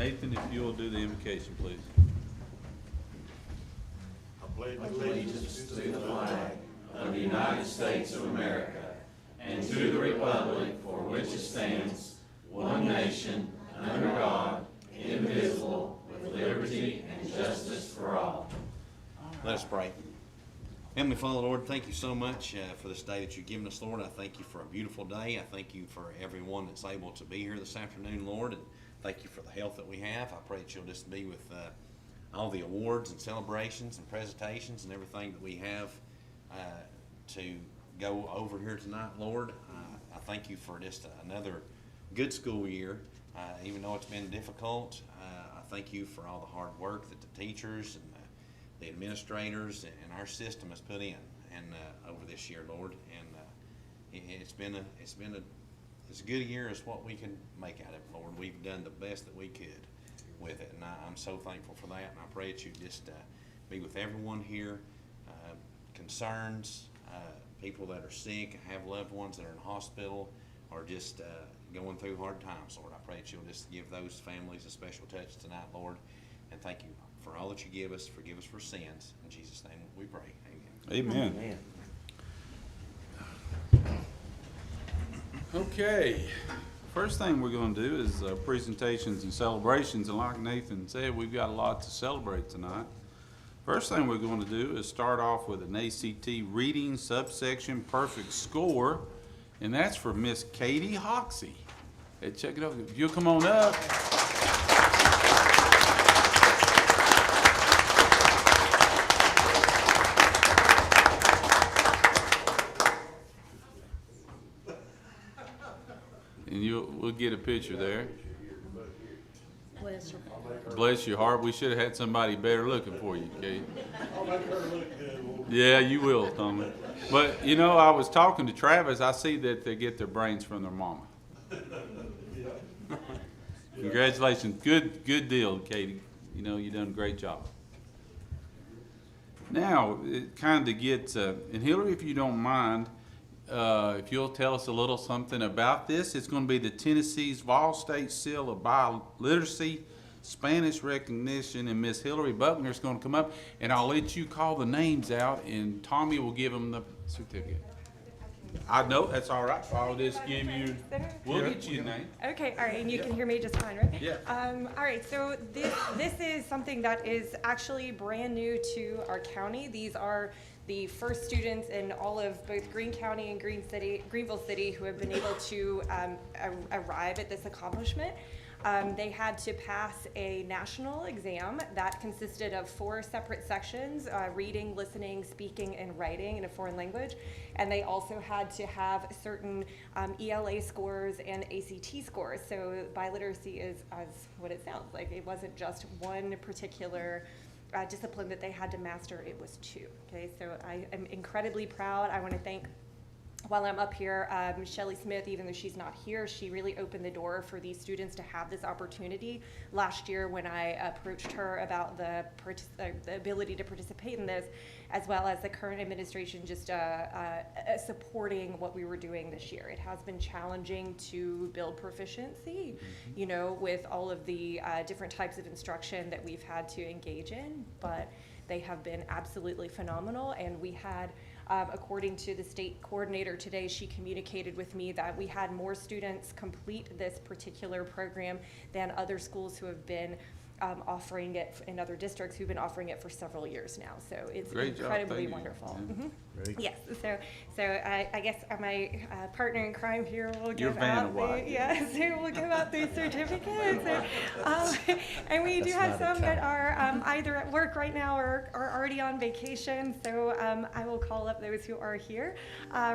Nathan, if you'll do the invocation, please. I pledge allegiance to the flag of the United States of America and to the republic for which it stands, one nation, under God, indivisible, with liberty and justice for all. Let us pray. Heavenly Father, Lord, thank you so much for this day that you've given us, Lord. I thank you for a beautiful day. I thank you for everyone that's able to be here this afternoon, Lord, and thank you for the health that we have. I pray that you'll just be with all the awards and celebrations and presentations and everything that we have to go over here tonight, Lord. I thank you for just another good school year, even though it's been difficult. I thank you for all the hard work that the teachers and the administrators and our system has put in and over this year, Lord. And it's a good year is what we can make out of it, Lord. We've done the best that we could with it, and I'm so thankful for that. And I pray that you just be with everyone here, concerns, people that are sick, have loved ones that are in hospital, or just going through hard times, Lord. I pray that you'll just give those families a special touch tonight, Lord. And thank you for all that you give us. Forgive us for sins. In Jesus' name we pray. Amen. Amen. Okay. First thing we're going to do is presentations and celebrations. And like Nathan said, we've got a lot to celebrate tonight. First thing we're going to do is start off with an ACT reading subsection perfect score. And that's for Miss Katie Hoxie. Hey, check it out. If you'll come on up. And we'll get a picture there. Bless your heart. Bless your heart. We should have had somebody better looking for you, Kate. I'll make her look good. Yeah, you will, Tommy. But, you know, I was talking to Travis. I see that they get their brains from their mama. Congratulations. Good deal, Katie. You know, you've done a great job. Now, it kind of gets, and Hillary, if you don't mind, if you'll tell us a little something about this. It's going to be the Tennessee's Vol State Seal of Biliteracy, Spanish Recognition, and Miss Hillary Buckner is going to come up, and I'll let you call the names out, and Tommy will give them the certificate. I know, that's all right. I'll just give you, we'll get you a name. Okay, all right, and you can hear me just fine, right? Yeah. All right, so this is something that is actually brand new to our county. These are the first students in all of both Greene County and Greenville City who have been able to arrive at this accomplishment. They had to pass a national exam that consisted of 4 separate sections, reading, listening, speaking, and writing in a foreign language. And they also had to have certain ELA scores and ACT scores. So biliteracy is as what it sounds like. It wasn't just one particular discipline that they had to master, it was 2. Okay, so I am incredibly proud. I want to thank, while I'm up here, Shelly Smith, even though she's not here, she really opened the door for these students to have this opportunity. Last year when I approached her about the ability to participate in this, as well as the current administration just supporting what we were doing this year. It has been challenging to build proficiency, you know, with all of the different types of instruction that we've had to engage in, but they have been absolutely phenomenal. And we had, according to the state coordinator today, she communicated with me that we had more students complete this particular program than other schools who have been offering it in other districts who've been offering it for several years now. So it's Great incredibly job. wonderful. Yeah. Mm-hmm. Yes. So I guess my partner in crime here will Your give Vanna out White. we'll give out these certificates. And we do have some that are either at work right now or are already on vacation. So I will call up those who are here.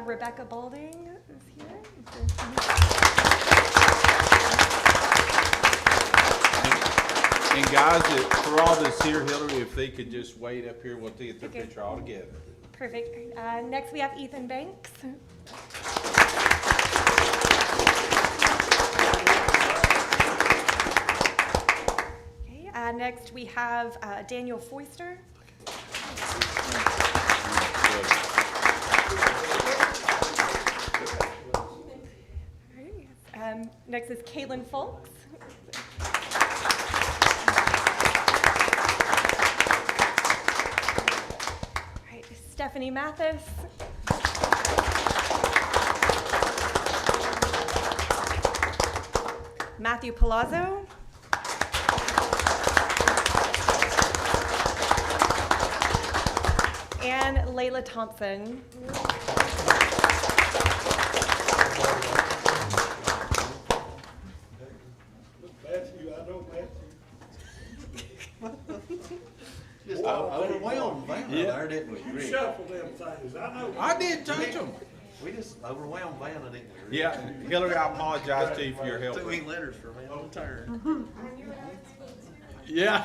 Rebecca Balding is here. And guys, for all this here, Hillary, if they could just wait up here, we'll get their picture all together. Perfect. Next we have Ethan Banks. Okay, next we have Daniel Foister. Next is Caitlin Folks. Stephanie Mathis. Matthew Palazzo. And Layla Thompson. Matthew, I know Matthew. Just overwhelmed Vanna there, didn't we? You Rick? shuffle them things, I know. I did touch them. We just overwhelmed Vanna, didn't we? Rick? Yeah, Hillary, I apologize to you for your help. 2 letters for me on the turn. Yeah.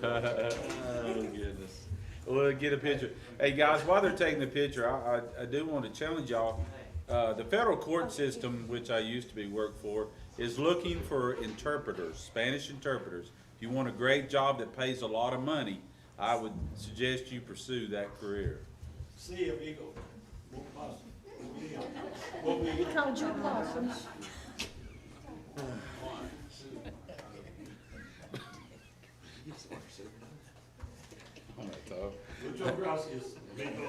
Oh, goodness. We'll get a picture. Hey, guys, while they're taking the picture, I do want to challenge y'all. The federal court system, which I used to be work for, is looking for interpreters, Spanish interpreters. If you want a great job that pays a lot of money, I would suggest you pursue that career. See if he go. What we Called you possums. Muchas gracias, amigo.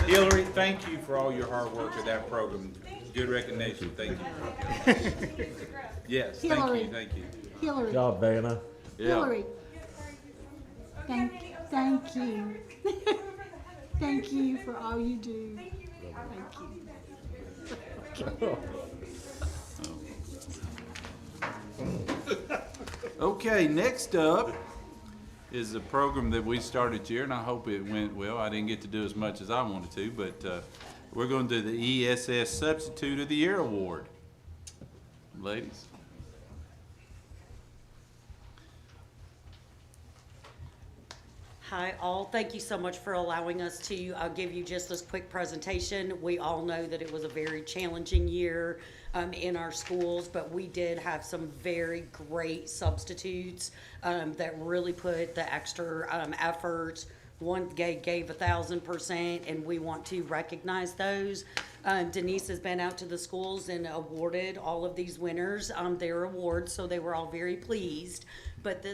Hillary, thank you for all your hard work at that program. Good recognition. Thank you. Yes, thank Hillary. you, thank you. Hillary. Good job, Vanna. Yeah. Hillary. Thank you. Thank you for all you do. Thank you. Okay, next up is a program that we started here, and I hope it went well. I didn't get to do as much as I wanted to, but we're going to do the ESS Substitute of the Year Award. Ladies. Hi all, thank you so much for allowing us to give you just this quick presentation. We all know that it was a very challenging year in our schools, but we did have some very great substitutes that really put the extra effort. One gave 1,000%, and we want to recognize those. Denise has been out to the schools and awarded all of these winners their awards, so they were all very pleased. But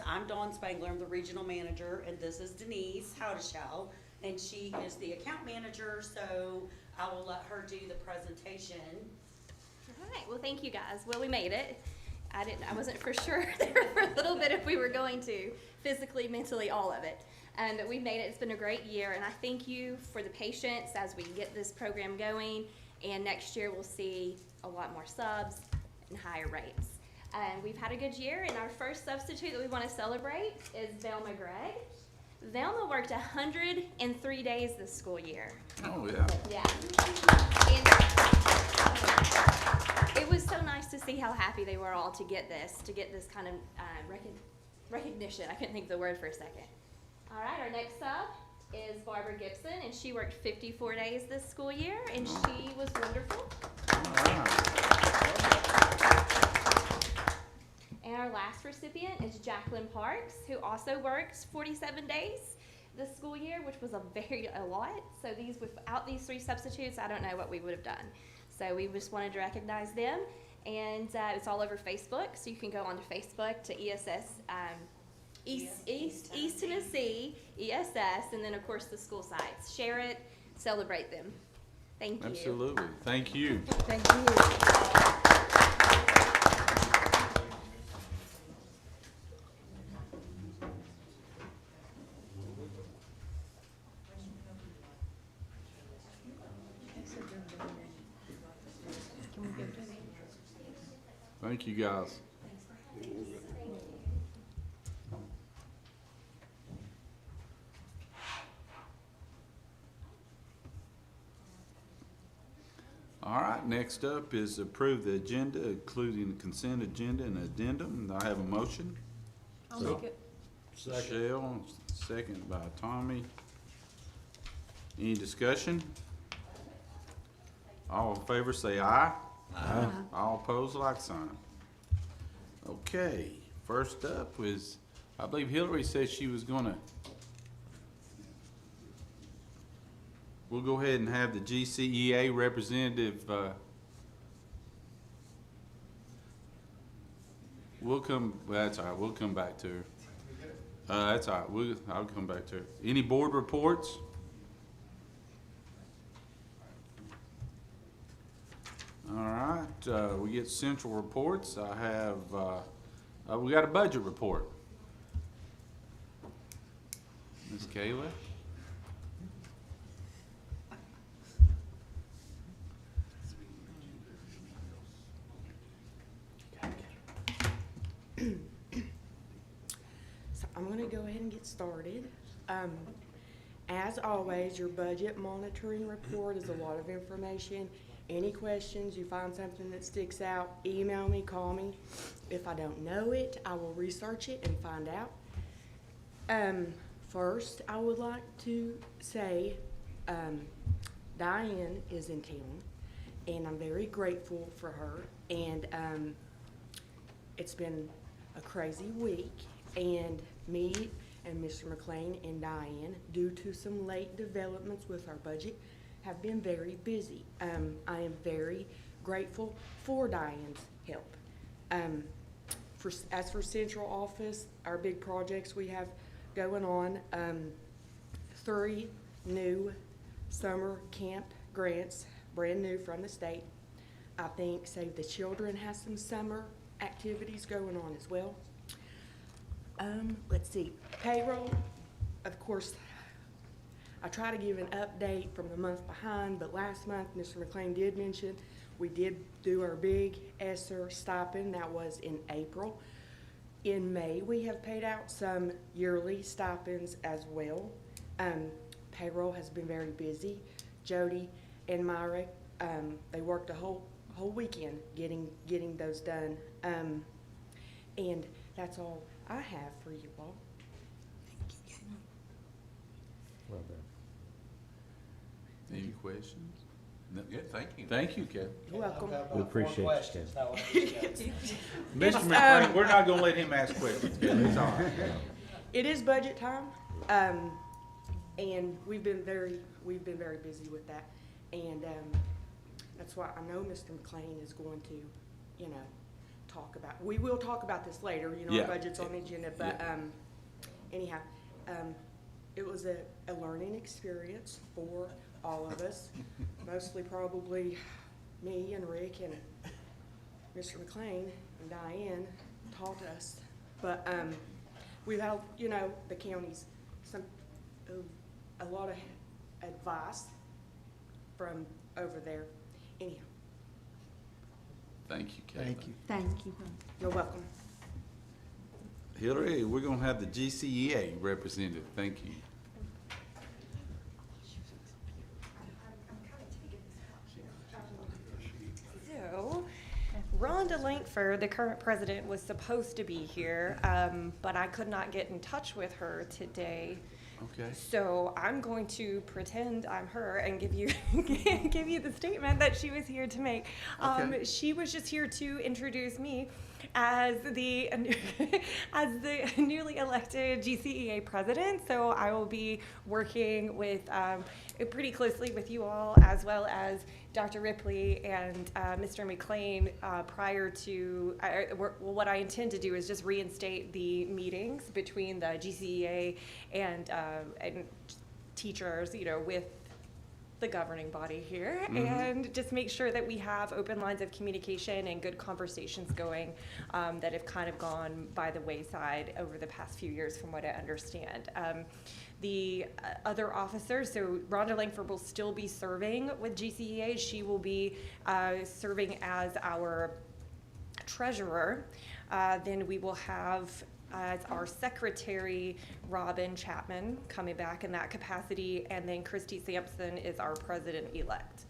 I'm Dawn Spangler, I'm the regional manager, and this is Denise Howdeshell, and she is the account manager, so I will let her do the presentation. All right, well, thank you guys. Well, we made it. I wasn't for sure there for a little bit if we were going to, physically, mentally, all of it. But we made it. It's been a great year, and I thank you for the patience as we get this program going, and next year we'll see a lot more subs and higher rates. We've had a good year, and our first substitute that we want to celebrate is Velma Gregg. Velma worked 103 days this school year. Oh, yeah. Yeah. And it was so nice to see how happy they were all to get this kind of recognition. I couldn't think of the word for a second. All right, our next sub is Barbara Gibson, and she worked 54 days this school year, and she was wonderful. And our last recipient is Jacqueline Parks, who also works 47 days this school year, which was a lot. So without these three substitutes, I don't know what we would have done. So we just wanted to recognize them, and it's all over Facebook. So you can go onto Facebook to ESS East Tennessee ESS, and then of course the school sites. Share it, celebrate them. Thank you. Absolutely. Thank you. Thank you. Thank you, guys. All right, next up is approve the agenda, including the consent agenda and addendum. I have a motion. I'll make it. Michelle, second by Tommy. Any discussion? All in favor say aye. Aye. All opposed, like sign. Okay, first up was, I believe Hillary said she was gonna, we'll go ahead and have the GCEA representative, We'll come, well, that's all right, we'll come back to her. That's all right, I'll come back to her. Any board reports? All right, we get central reports. I have, we got a budget report. Ms. Kayla? So I'm gonna go ahead and get started. As always, your budget monitoring report is a lot of information. Any questions, you find something that sticks out, email me, call me. If I don't know it, I will research it and find out. First, I would like to say, Diane is in town, and I'm very grateful for her. And it's been a crazy week, and me and Mr. McLean and Diane, due to some late developments with our budget, have been very busy. I am very grateful for Diane's help. As for central office, our big projects we have going on, 3 new summer camp grants, brand new from the state. I think Save the Children has some summer activities going on as well. Let's see, payroll, of course, I try to give an update from the month behind, but last month, Mr. McLean did mention we did do our big ESSER stipend. That was in April. In May, we have paid out some yearly stipends as well. Payroll has been very busy. Jody and Myra, they worked a whole weekend getting those done. And that's all I have for you all. Well done. Any questions? No. Yeah, thank you. Thank you, Kevin. You're welcome. We appreciate you, Kevin. Mr. McLean, we're not gonna let him ask questions, Kevin, it's all right. It is budget time, and we've been very busy with that. And that's why I know Mr. McLean is going to, we will talk about this later, Yeah. our budget's on the agenda, but anyhow, it was a learning experience for all of us, mostly probably me and Rick and Mr. McLean and Diane taught us. But we've had, the county's a lot of advice from over there. Anyhow, Thank you, Kevin. Thank you. Thank you. you're welcome. Hillary, we're gonna have the GCEA represented, thank you. So, Rhonda Lankford, the current president, was supposed to be here, but I could not get in touch with her today. Okay. So I'm going to pretend I'm her and give you give you the statement that she was here to make. Okay. She was just here to introduce me as the as the newly elected GCEA president. So I will be working with pretty closely with you all, as well as Dr. Ripley and Mr. McLean prior to, what I intend to do is just reinstate the meetings between the GCEA and teachers, with the governing body here, and just make sure that we have open lines of communication and good conversations going that have kind of gone by the wayside over the past few years from what I understand. The other officers, so Rhonda Langford will still be serving with GCEA. She will be serving as our treasurer. Then we will have as our secretary, Robin Chapman, coming back in that capacity, and then Christy Sampson is our president-elect.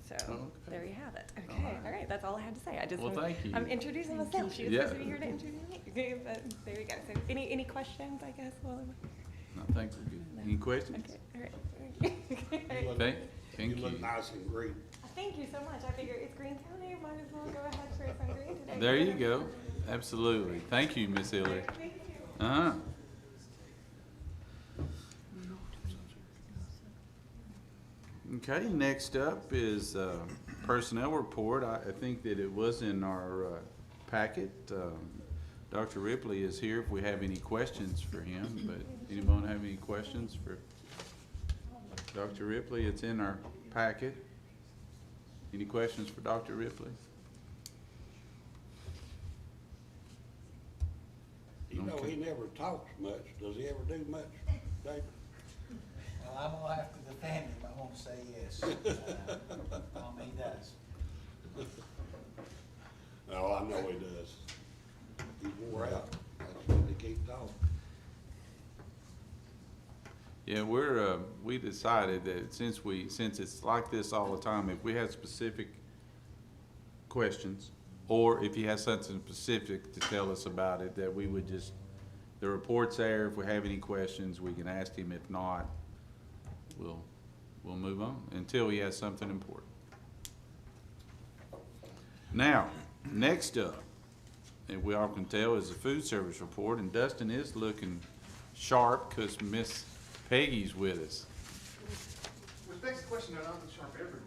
So there you have it. Okay, all right, that's all I had to say. I just Well, thank you. I'm introducing myself. She was Yeah. supposed to be here to introduce me. Okay, but there you go. So any questions, I guess? I think we're good. Any questions? Okay, all right. You look- Thank You look you. nice and green. Thank you so much. I figure it's Greene County. Might as well go ahead for some green today. There you go. Absolutely. Thank you, Miss Hillary. Thank you. Uh-huh. Okay, next up is personnel report. I think that it was in our packet. Dr. Ripley is here if we have any questions for him, but anyone have any questions for Dr. Ripley? It's in our packet. Any questions for Dr. Ripley? You know, Okay. he never talks much. Does he ever do much, David? Well, I'm gonna have to defend him, I'm gonna say yes. He does. No, I know he does. He wore out. That's why they keep talking. Yeah, we decided that since it's like this all the time, if we have specific questions, or if he has something specific to tell us about it, that we would just, the report's there, if we have any questions, we can ask him. If not, we'll move on until he has something important. Now, next up, and we all can tell, is the food service report, and Dustin is looking sharp because Miss Peggy's with us. Which begs the question, they're not the sharp everyone.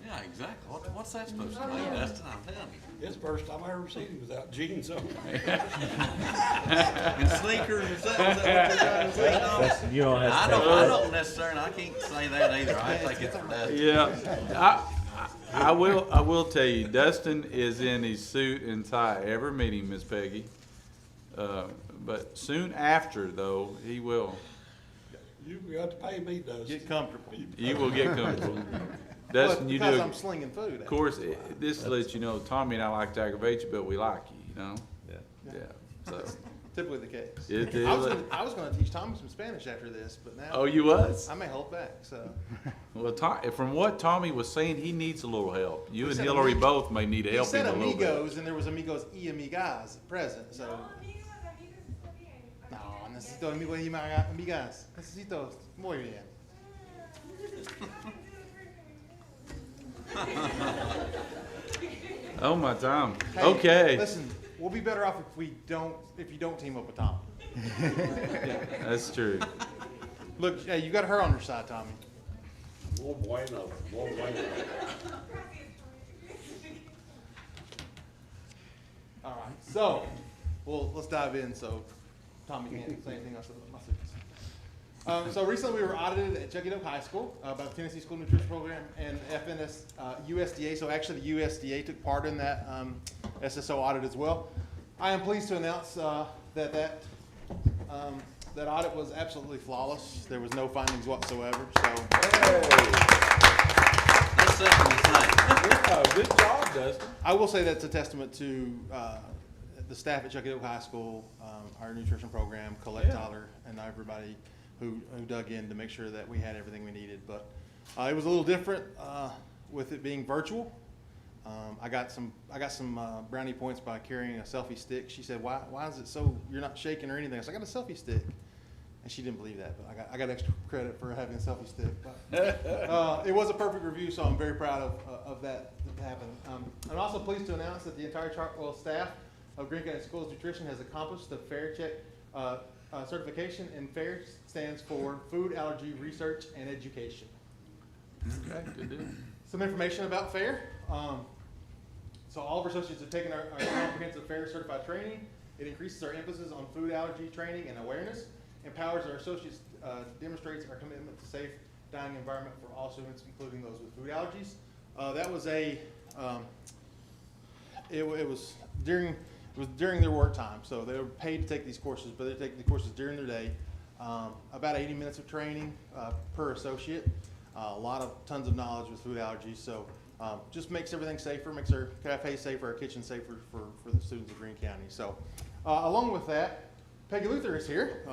Yeah, exactly. What's that supposed to mean, Dustin? I'm telling you. It's the first time I ever seen him without jeans on. And sneakers, is that what you're trying to say? That's, you don't have I to don't necessarily, I can't say that either. I think it's for Dustin. Yeah, I will tell you, Dustin is in his suit and tie every meeting, Miss Peggy. But soon after, though, he will. You got to pay me, Dustin. Get comfortable. You will get comfortable. Dustin, you Because do. I'm slinging food. Of course, this lets you know, Tommy and I like to aggravate you, but we like you know? Yeah. Yeah, so. Typically the case. It is. I was gonna teach Tommy some Spanish after this, but now. Oh, you was? I may hold back, so. Well, from what Tommy was saying, he needs a little help. You and said Hillary ami- both may need to He help said him a little bit. amigos, and there was amigos y amigas present, so. No, necesito amigos y amigas. Necesito, muy bien. Oh, my time. Hey, Okay, Listen, we'll be better off if you don't team up with Tommy. that's true. Look, hey, you got her on your side, Tommy. More bueno, more bueno. All right, so, well, let's dive in so Tommy can't say anything else about my secrets. So recently we were audited at Chucky High School by the Tennessee School Nutrition Program and FNS USDA. So actually the USDA took part in that SSO audit as well. I am pleased to announce that audit was absolutely flawless. There was no findings whatsoever. So Let's second the same. Good job, Dustin. I will say that's a testament to the staff at Chucky High School, our nutrition program, Colette Tyler, and everybody who dug in to make sure that we had everything we needed. But it was a little different with it being virtual. I got some brownie points by carrying a selfie stick. She said, "Why is it so you're not shaking or anything?" I said, "I got a selfie stick," and she didn't believe that. But I got extra credit for having a selfie stick. But, it was a perfect review, so I'm very proud of that happening. I'm also pleased to announce that the entire Chartwell staff of Greene County Schools Nutrition has accomplished the FAIR Check certification, and FAIR stands for Food Allergy Research and Education. Okay, good deal. Some information about FAIR. So all of our associates have taken our comprehensive FAIR certified training. It increases our emphasis on food allergy training and awareness, empowers our associates, demonstrates our commitment to safe dining environment for all students, including those with food allergies. That was it was during their work time, so they were paid to take these courses, but they take the courses during their day. About 80 minutes of training per associate. Tons of knowledge with food allergies, so just makes everything safer, makes our cafe safer, our kitchen safer for the students of Greene County. So along with that, Peggy Luther is here,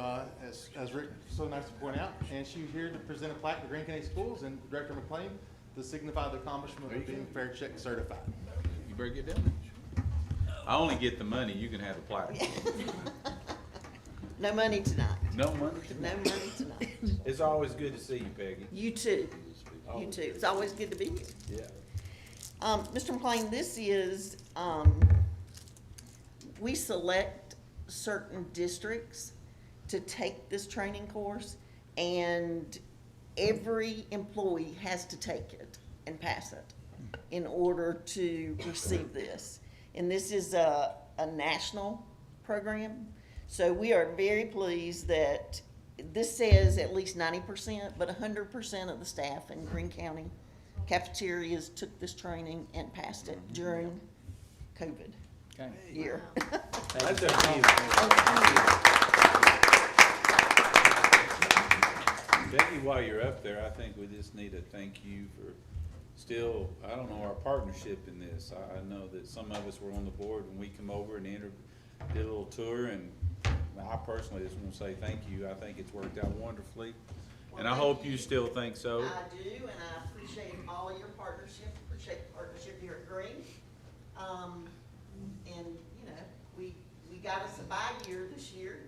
as Rick so nice to point out, and she's here to present a plaque to Greene County Schools and Director McLean to signify the accomplishment of being FAIR Check certified. You better get down. I only get the money, you can have the plaque. No money tonight. No money No tonight. money tonight. It's always good to see you, Peggy. You too. You too. It's always good to be here. Yeah. Mr. McLean, this is, we select certain districts to take this training course, and every employee has to take it and pass it in order to receive this. And this is a national program. So we are very pleased that this says at least 90%, but 100% of the staff in Greene County cafeterias took this training and passed it during COVID Okay. year. That's Becky, while you're up there, I think we just need to thank you for still, I don't know, our partnership in this. I know that some of us were on the board when we come over and did a little tour, and I personally just want to say thank you. I think it's worked out wonderfully, and I hope you still think so. I do, and I appreciate all your partnership, appreciate the partnership here at Greene. And, you know, we got us a bye year this year,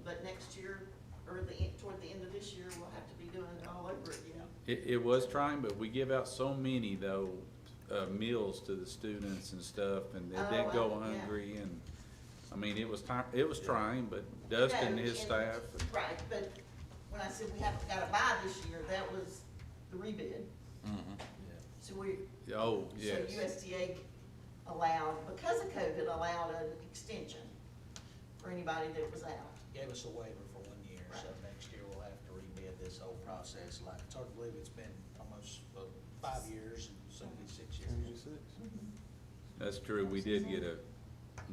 but next year, or toward the end of this year, we'll have to be doing it all over again. It was trying, but we give out so many though, meals to the students and stuff, and they didn't go yeah. hungry, and, I mean, it was trying, but Dustin and his staff. Right, but when I said we haven't got a buy this year, that was the rebid. So Oh, yes. So USDA allowed, because of COVID, allowed an extension for anybody that was out. Gave us a waiver for 1 year, so Right. next year we'll have to rebid this whole process. Like, it's hard to believe it's been almost 5 years and soon be 6 years. That's true, we did get a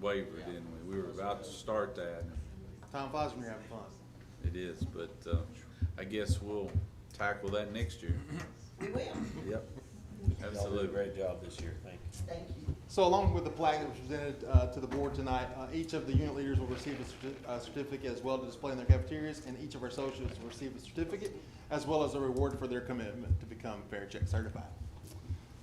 waiver, didn't we? We were about to start that. Time flies when you're having fun. It is, but, I guess we'll tackle that next year. We will. Yep, absolutely. Great job this year, thank you. Thank you. So along with the flag that was presented to the board tonight, each of the unit leaders will receive a certificate as well to display in their cafeterias, and each of our associates will receive a certificate as well as a reward for their commitment to become Fair Check certified.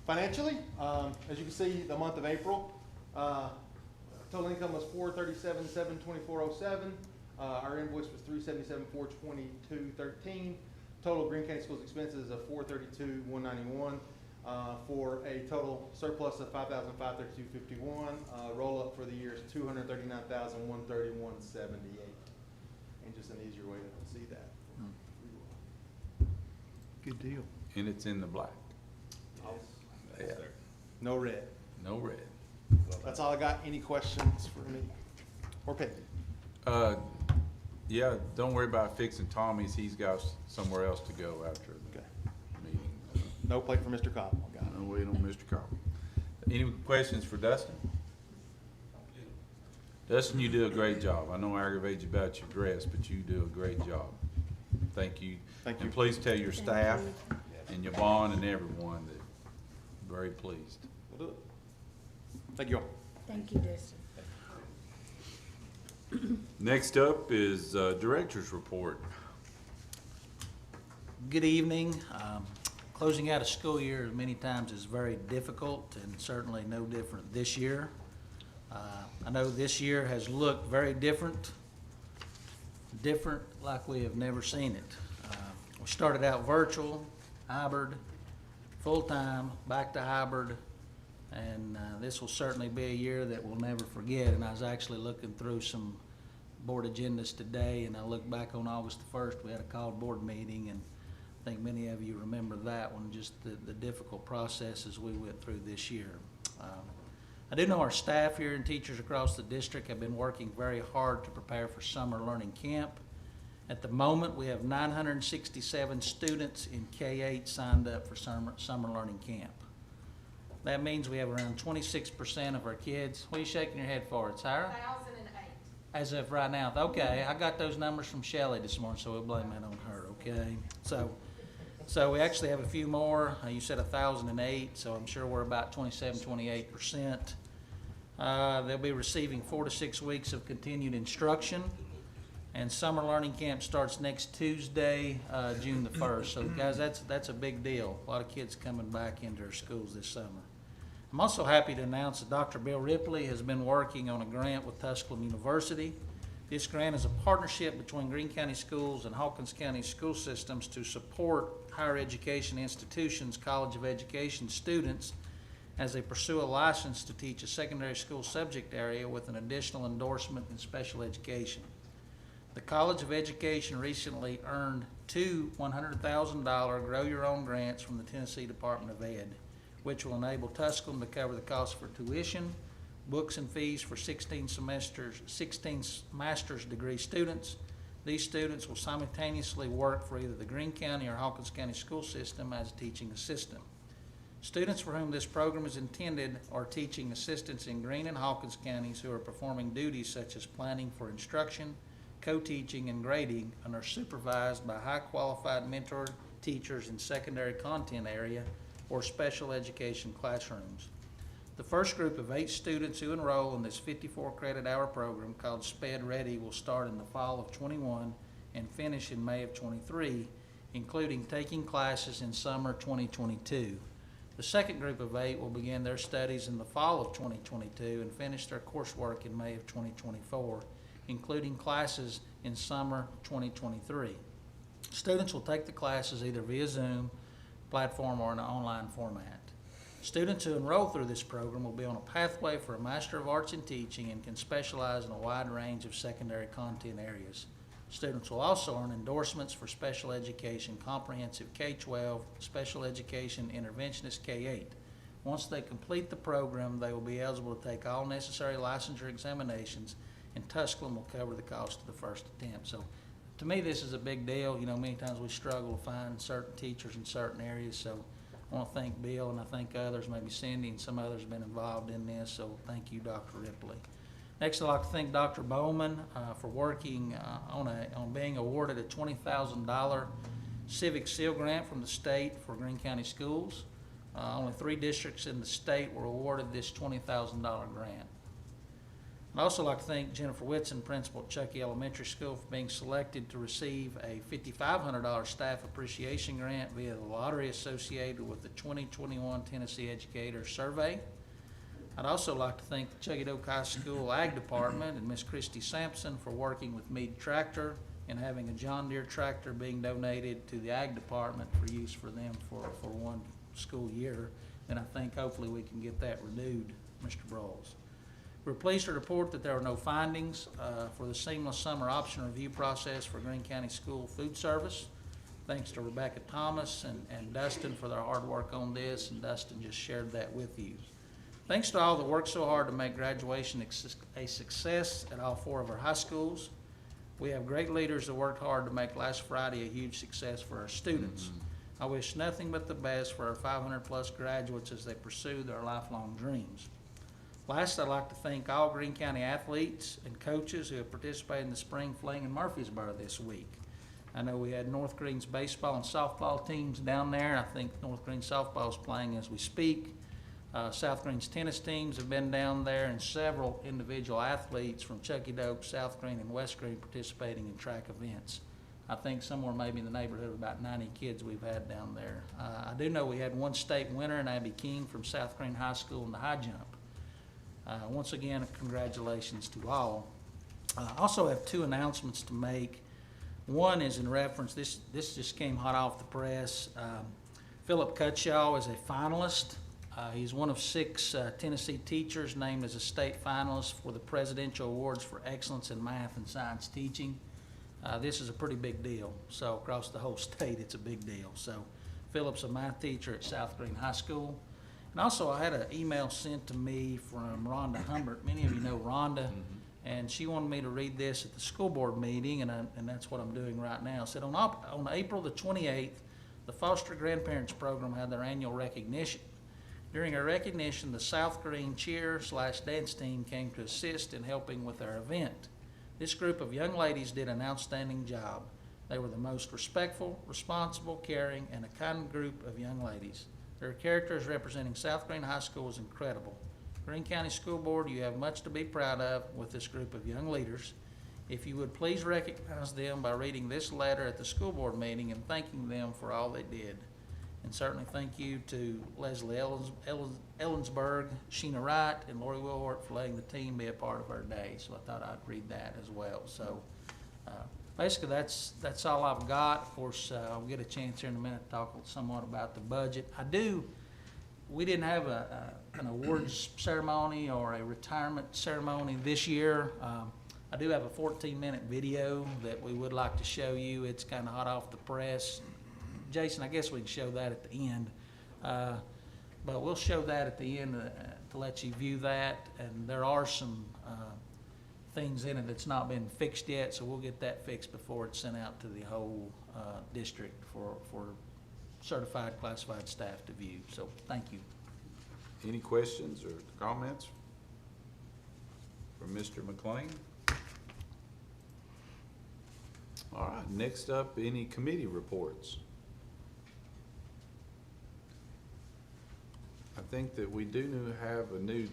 Financially, as you can see, the month of April, total income was $437,724.07. Our invoice was $377,422.13. Total Greene County Schools expenses of $432,191. For a total surplus of $5,532.51. Roll up for the year is $239,131.78. And just an easier way to see that. Good deal. And it's in the black. Yeah, No red. no red. That's all I got. Any questions for me or Peggy? Yeah, don't worry about fixing Tommy's, he's got somewhere else to go after the Okay. meeting. No plate for Mr. Cobb. Got it. No wait on Mr. Cobb. Any questions for Dustin? Dustin, you do a great job. I know I aggravated you about your dress, but you do a great job. Thank you. Thank you. And please tell your staff and your bond and everyone that very pleased. We'll do it. Thank you all. Thank you, Dustin. Next up is Director's Report. Good evening. Closing out a school year many times is very difficult, and certainly no different this year. I know this year has looked very different like we have never seen it. We started out virtual, hybrid, full-time, back to hybrid, and this will certainly be a year that we'll never forget. And I was actually looking through some board agendas today, and I looked back on August the 1st, we had a called board meeting, and I think many of you remember that one, just the difficult processes we went through this year. I do know our staff here and teachers across the district have been working very hard to prepare for summer learning camp. At the moment, we have 967 students in K-8 signed up for summer learning camp. That means we have around 26% of our kids. What are you shaking your head for? It's higher? 1,008. As of right now. Okay, I got those numbers from Shelley this morning, so we'll blame that on her, okay? So we actually have a few more. You said 1,008, so I'm sure we're about 27, 28%. They'll be receiving 4 to 6 weeks of continued instruction. And summer learning camp starts next Tuesday, June the 1st. So guys, that's a big deal. A lot of kids coming back into our schools this summer. I'm also happy to announce that Dr. Bill Ripley has been working on a grant with Tusculum University. This grant is a partnership between Greene County Schools and Hawkins County School Systems to support higher education institutions, College of Education students, as they pursue a license to teach a secondary school subject area with an additional endorsement in special education. The College of Education recently earned 2 $100,000 Grow Your Own grants from the Tennessee Department of Ed, which will enable Tusculum to cover the cost for tuition, books and fees for 16 master's degree students. These students will simultaneously work for either the Greene County or Hawkins County school system as a teaching assistant. Students for whom this program is intended are teaching assistants in Greene and Hawkins counties who are performing duties such as planning for instruction, co-teaching, and grading, and are supervised by high-qualified mentor teachers in secondary content area or special education classrooms. The first group of 8 students who enroll in this 54 credit hour program called SPED Ready will start in the fall of 21 and finish in May of 23, including taking classes in summer 2022. The second group of 8 will begin their studies in the fall of 2022 and finish their coursework in May of 2024, including classes in summer 2023. Students will take the classes either via Zoom platform or in an online format. Students who enroll through this program will be on a pathway for a Master of Arts in Teaching and can specialize in a wide range of secondary content areas. Students will also earn endorsements for special education, comprehensive K-12, special education, interventionist K-8. Once they complete the program, they will be eligible to take all necessary licensure examinations, and Tusculum will cover the cost of the first attempt. So to me, this is a big deal. You know, many times we struggle to find certain teachers in certain areas, so I want to thank Bill, and I thank others, maybe Cindy and some others have been involved in this, so thank you, Dr. Ripley. Next, I'd like to thank Dr. Bowman for working on being awarded a $20,000 Civic Seal Grant from the state for Greene County schools. Only 3 districts in the state were awarded this $20,000 grant. I'd also like to thank Jennifer Whitson, principal at Chuckey Elementary School, for being selected to receive a $5,500 staff appreciation grant via the lottery associated with the 2021 Tennessee Educator Survey. I'd also like to thank the Chuggadoke High School Ag Department and Miss Christy Sampson for working with Meade Tractor and having a John Deere tractor being donated to the Ag Department for use for them for one school year. And I think hopefully we can get that renewed, Mr. Brawls. We're pleased to report that there are no findings for the seamless summer option review process for Greene County School Food Service. Thanks to Rebecca Thomas and Dustin for their hard work on this, and Dustin just shared that with you. Thanks to all that worked so hard to make graduation a success at all 4 of our high schools. We have great leaders that worked hard to make last Friday a huge success for our students. I wish nothing but the best for our 500-plus graduates as they pursue their lifelong dreams. Last, I'd like to thank all Greene County athletes and coaches who have participated in the spring fling in Murfreesboro this week. I know we had North Greene's baseball and softball teams down there. I think North Greene softball is playing as we speak. South Greene's tennis teams have been down there, and several individual athletes from Chuggadoke, South Greene, and West Greene participating in track events. I think somewhere maybe in the neighborhood of about 90 kids we've had down there. I do know we had one state winner in Abby King from South Greene High School in the high jump. Once again, congratulations to all. I also have 2 announcements to make. One is in reference, this just came hot off the press. Philip Cutshaw is a finalist. He's one of 6 Tennessee teachers named as a state finalist for the Presidential Awards for Excellence in Math and Science Teaching. This is a pretty big deal. So across the whole state, it's a big deal. So Philip's a math teacher at South Greene High School. And also, I had an email sent to me from Rhonda Humbert. Many of you know Rhonda, and she wanted me to read this at the school board meeting, and that's what I'm doing right now. It said, on April the 28th, the Foster Grandparents Program had their annual recognition. During our recognition, the South Greene cheer/dance team came to assist in helping with our event. This group of young ladies did an outstanding job. They were the most respectful, responsible, caring, and a kind group of young ladies. Their characters representing South Greene High School was incredible. Greene County School Board, you have much to be proud of with this group of young leaders. If you would please recognize them by reading this letter at the school board meeting and thanking them for all they did. And certainly thank you to Leslie Ellensberg, Sheena Wright, and Lori Wilhort for letting the team be a part of our day. So I thought I'd read that as well. So basically that's all I've got. Of course, I'll get a chance here in a minute to talk somewhat about the budget. We didn't have an awards ceremony or a retirement ceremony this year. I do have a 14-minute video that we would like to show you. It's kind of hot off the press. Jason, I guess we can show that at the end. but we'll show that at the end to let you view that. And there are some things in it that's not been fixed yet, so we'll get that fixed before it's sent out to the whole district for certified classified staff to view. So thank you. Any questions or comments from Mr. McLean? All right, next up, any committee reports? I think that we do have a new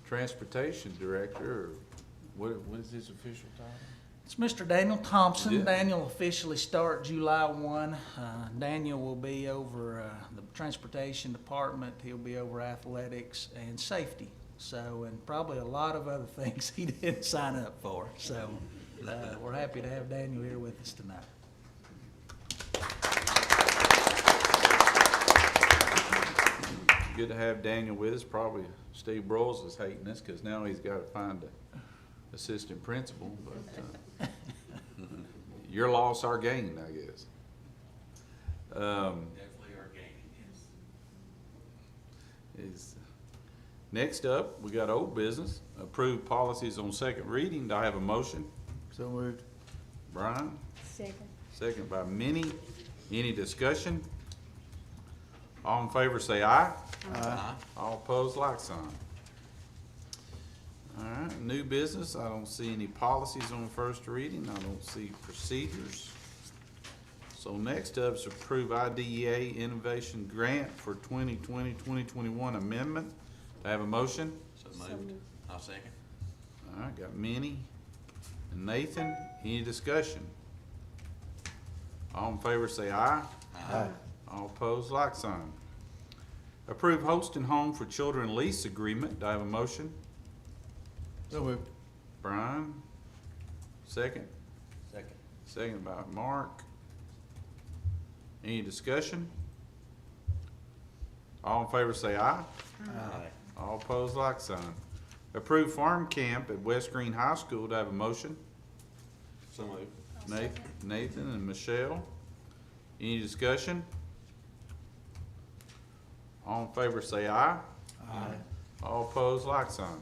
transportation director, or what is his official title? It's Mr. Daniel Thompson. Yeah. Daniel will officially start July 1. Daniel will be over the transportation department. He'll be over athletics and safety. So, and probably a lot of other things he didn't sign up for. So, we're happy to have Daniel here with us tonight. Good to have Daniel with us. Probably Steve Broyles is hating us because now he's got to find an assistant principal, but your loss, our gain, I guess. Definitely our gaming, yes. Next up, we got old business. Approved policies on second reading. Do I have a motion? So moved. Brian, Second. second by Minnie. Any discussion? All in favor say aye. Aye. All opposed, like sign. All right, new business. I don't see any policies on first reading. I don't see procedures. So next up is approve IDEA Innovation Grant for 2020-2021 amendment. Do I have a motion? So moved. I'll second. All right, got Minnie and Nathan. Any discussion? All in favor say aye. Aye. All opposed, like sign. Approve host and home for children lease agreement. Do I have a motion? So moved. Brian, second. Second. Second by Mark. Any discussion? All in favor say aye. Aye. All opposed, like sign. Approve farm camp at West Greene High School. Do I have a motion? So moved. Nathan and Michelle. Any discussion? All in favor say aye. Aye. All opposed, like sign.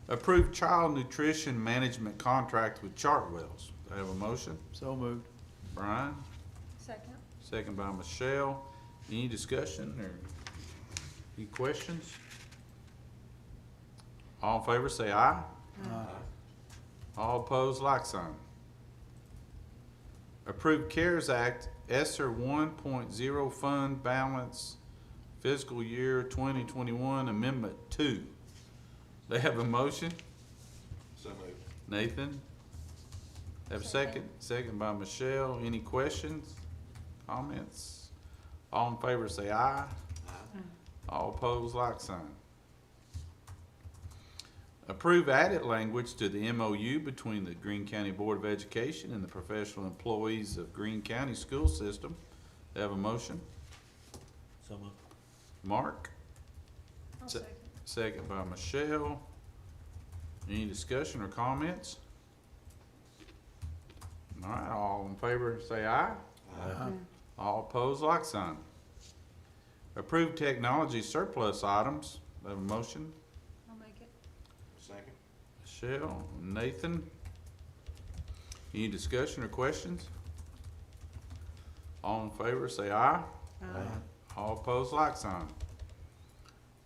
Approve child nutrition management contract with Chartwells. Do I have a motion? So moved. Brian, Second. second by Michelle. Any discussion or any questions? All in favor say aye. Aye. All opposed, like sign. Approve CARES Act ESSER 1.0 fund balance fiscal year 2021 amendment 2. They have a motion. So moved. Nathan. Have a second. Second by Michelle. Any questions? Comments? All in favor say aye. Aye. All opposed, like sign. Approve added language to the MOU between the Greene County Board of Education and the professional employees of Greene County School System. They have a motion. So moved. Mark. I'll Se- second. Second by Michelle. Any discussion or comments? All right, all in favor say aye. Aye. All opposed, like sign. Approve technology surplus items. They have a motion. I'll make it. Second. Michelle, Nathan. Any discussion or questions? All in favor say aye. All opposed, like sign.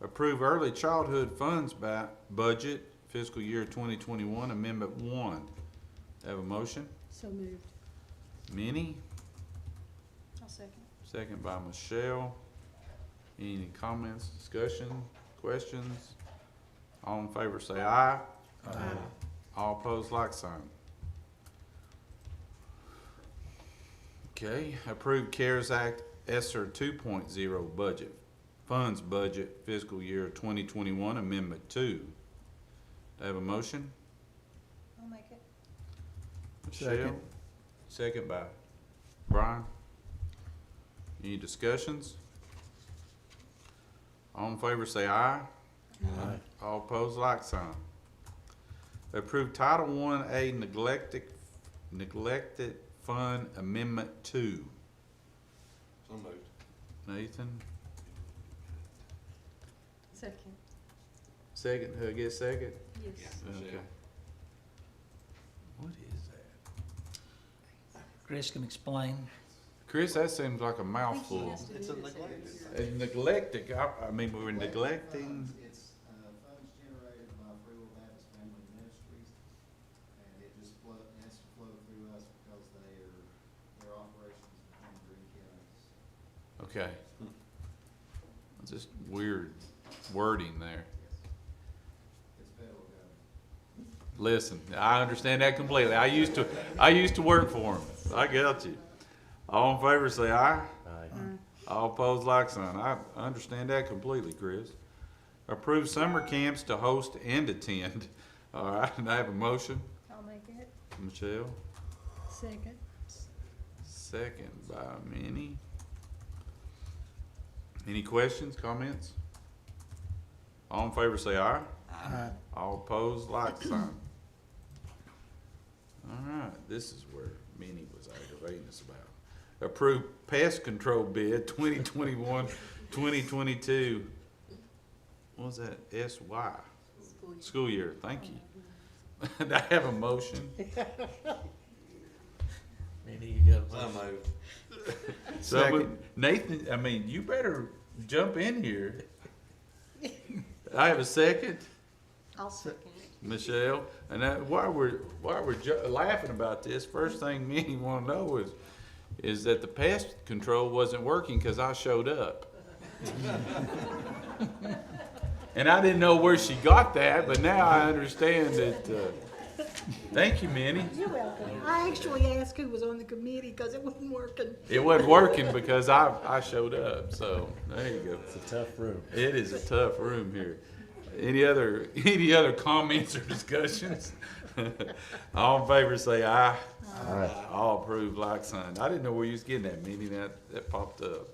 Approve early childhood funds budget fiscal year 2021 amendment 1. Have a motion? So moved. Minnie, I'll second. second by Michelle. Any comments, discussion, questions? All in favor say aye. All opposed, like sign. Okay, approve CARES Act ESSER 2.0 budget, funds budget fiscal year 2021 amendment 2. Do I have a motion? I'll make it. Michelle? Second. Second by Brian. Any discussions? All in favor say aye. Aye. All opposed, like sign. Approve Title 1A neglected fund amendment 2. So moved. Nathan, Second. Second, who gets second? Yes. Okay. What is that? Chris can explain. Chris, that seems like a mouthful. It's a neglect. Neglecting, I mean, we're neglecting, It's funds generated by Free Will Baptist Family Ministries, and it just has to flow through us because their operations between Greene counties. okay. Just weird wording there. It's federal government. Listen, I understand that completely. I used to work for him. I got you. All in favor, say aye. All opposed, like sign. I understand that completely, Chris. Approve summer camps to host and attend. All right, and I have a motion. I'll make it. Michelle, Second. second by Minnie. Any questions, comments? All in favor, say aye. Aye. All opposed, like sign. All right, this is where Minnie was aggravating us about. Approve pest control bid 2021-2022. What was that? SY? School year, thank you. Do I have a motion? Maybe you got So, Nathan, I mean, you better jump in here. I have a second. I'll second it. Michelle, and that, while we're laughing about this, first thing me want to know is that the pest control wasn't working because I showed up. And I didn't know where she got that, but now I understand that. Thank you, Minnie. You're welcome. I actually asked who was on the committee because it wasn't working. It wasn't working because I showed up. So there you go. It's a tough room. It is a tough room here. Any other comments or discussions? All in favor say aye. Aye. All approve, like sign. I didn't know where you was getting that, Minnie. That popped up.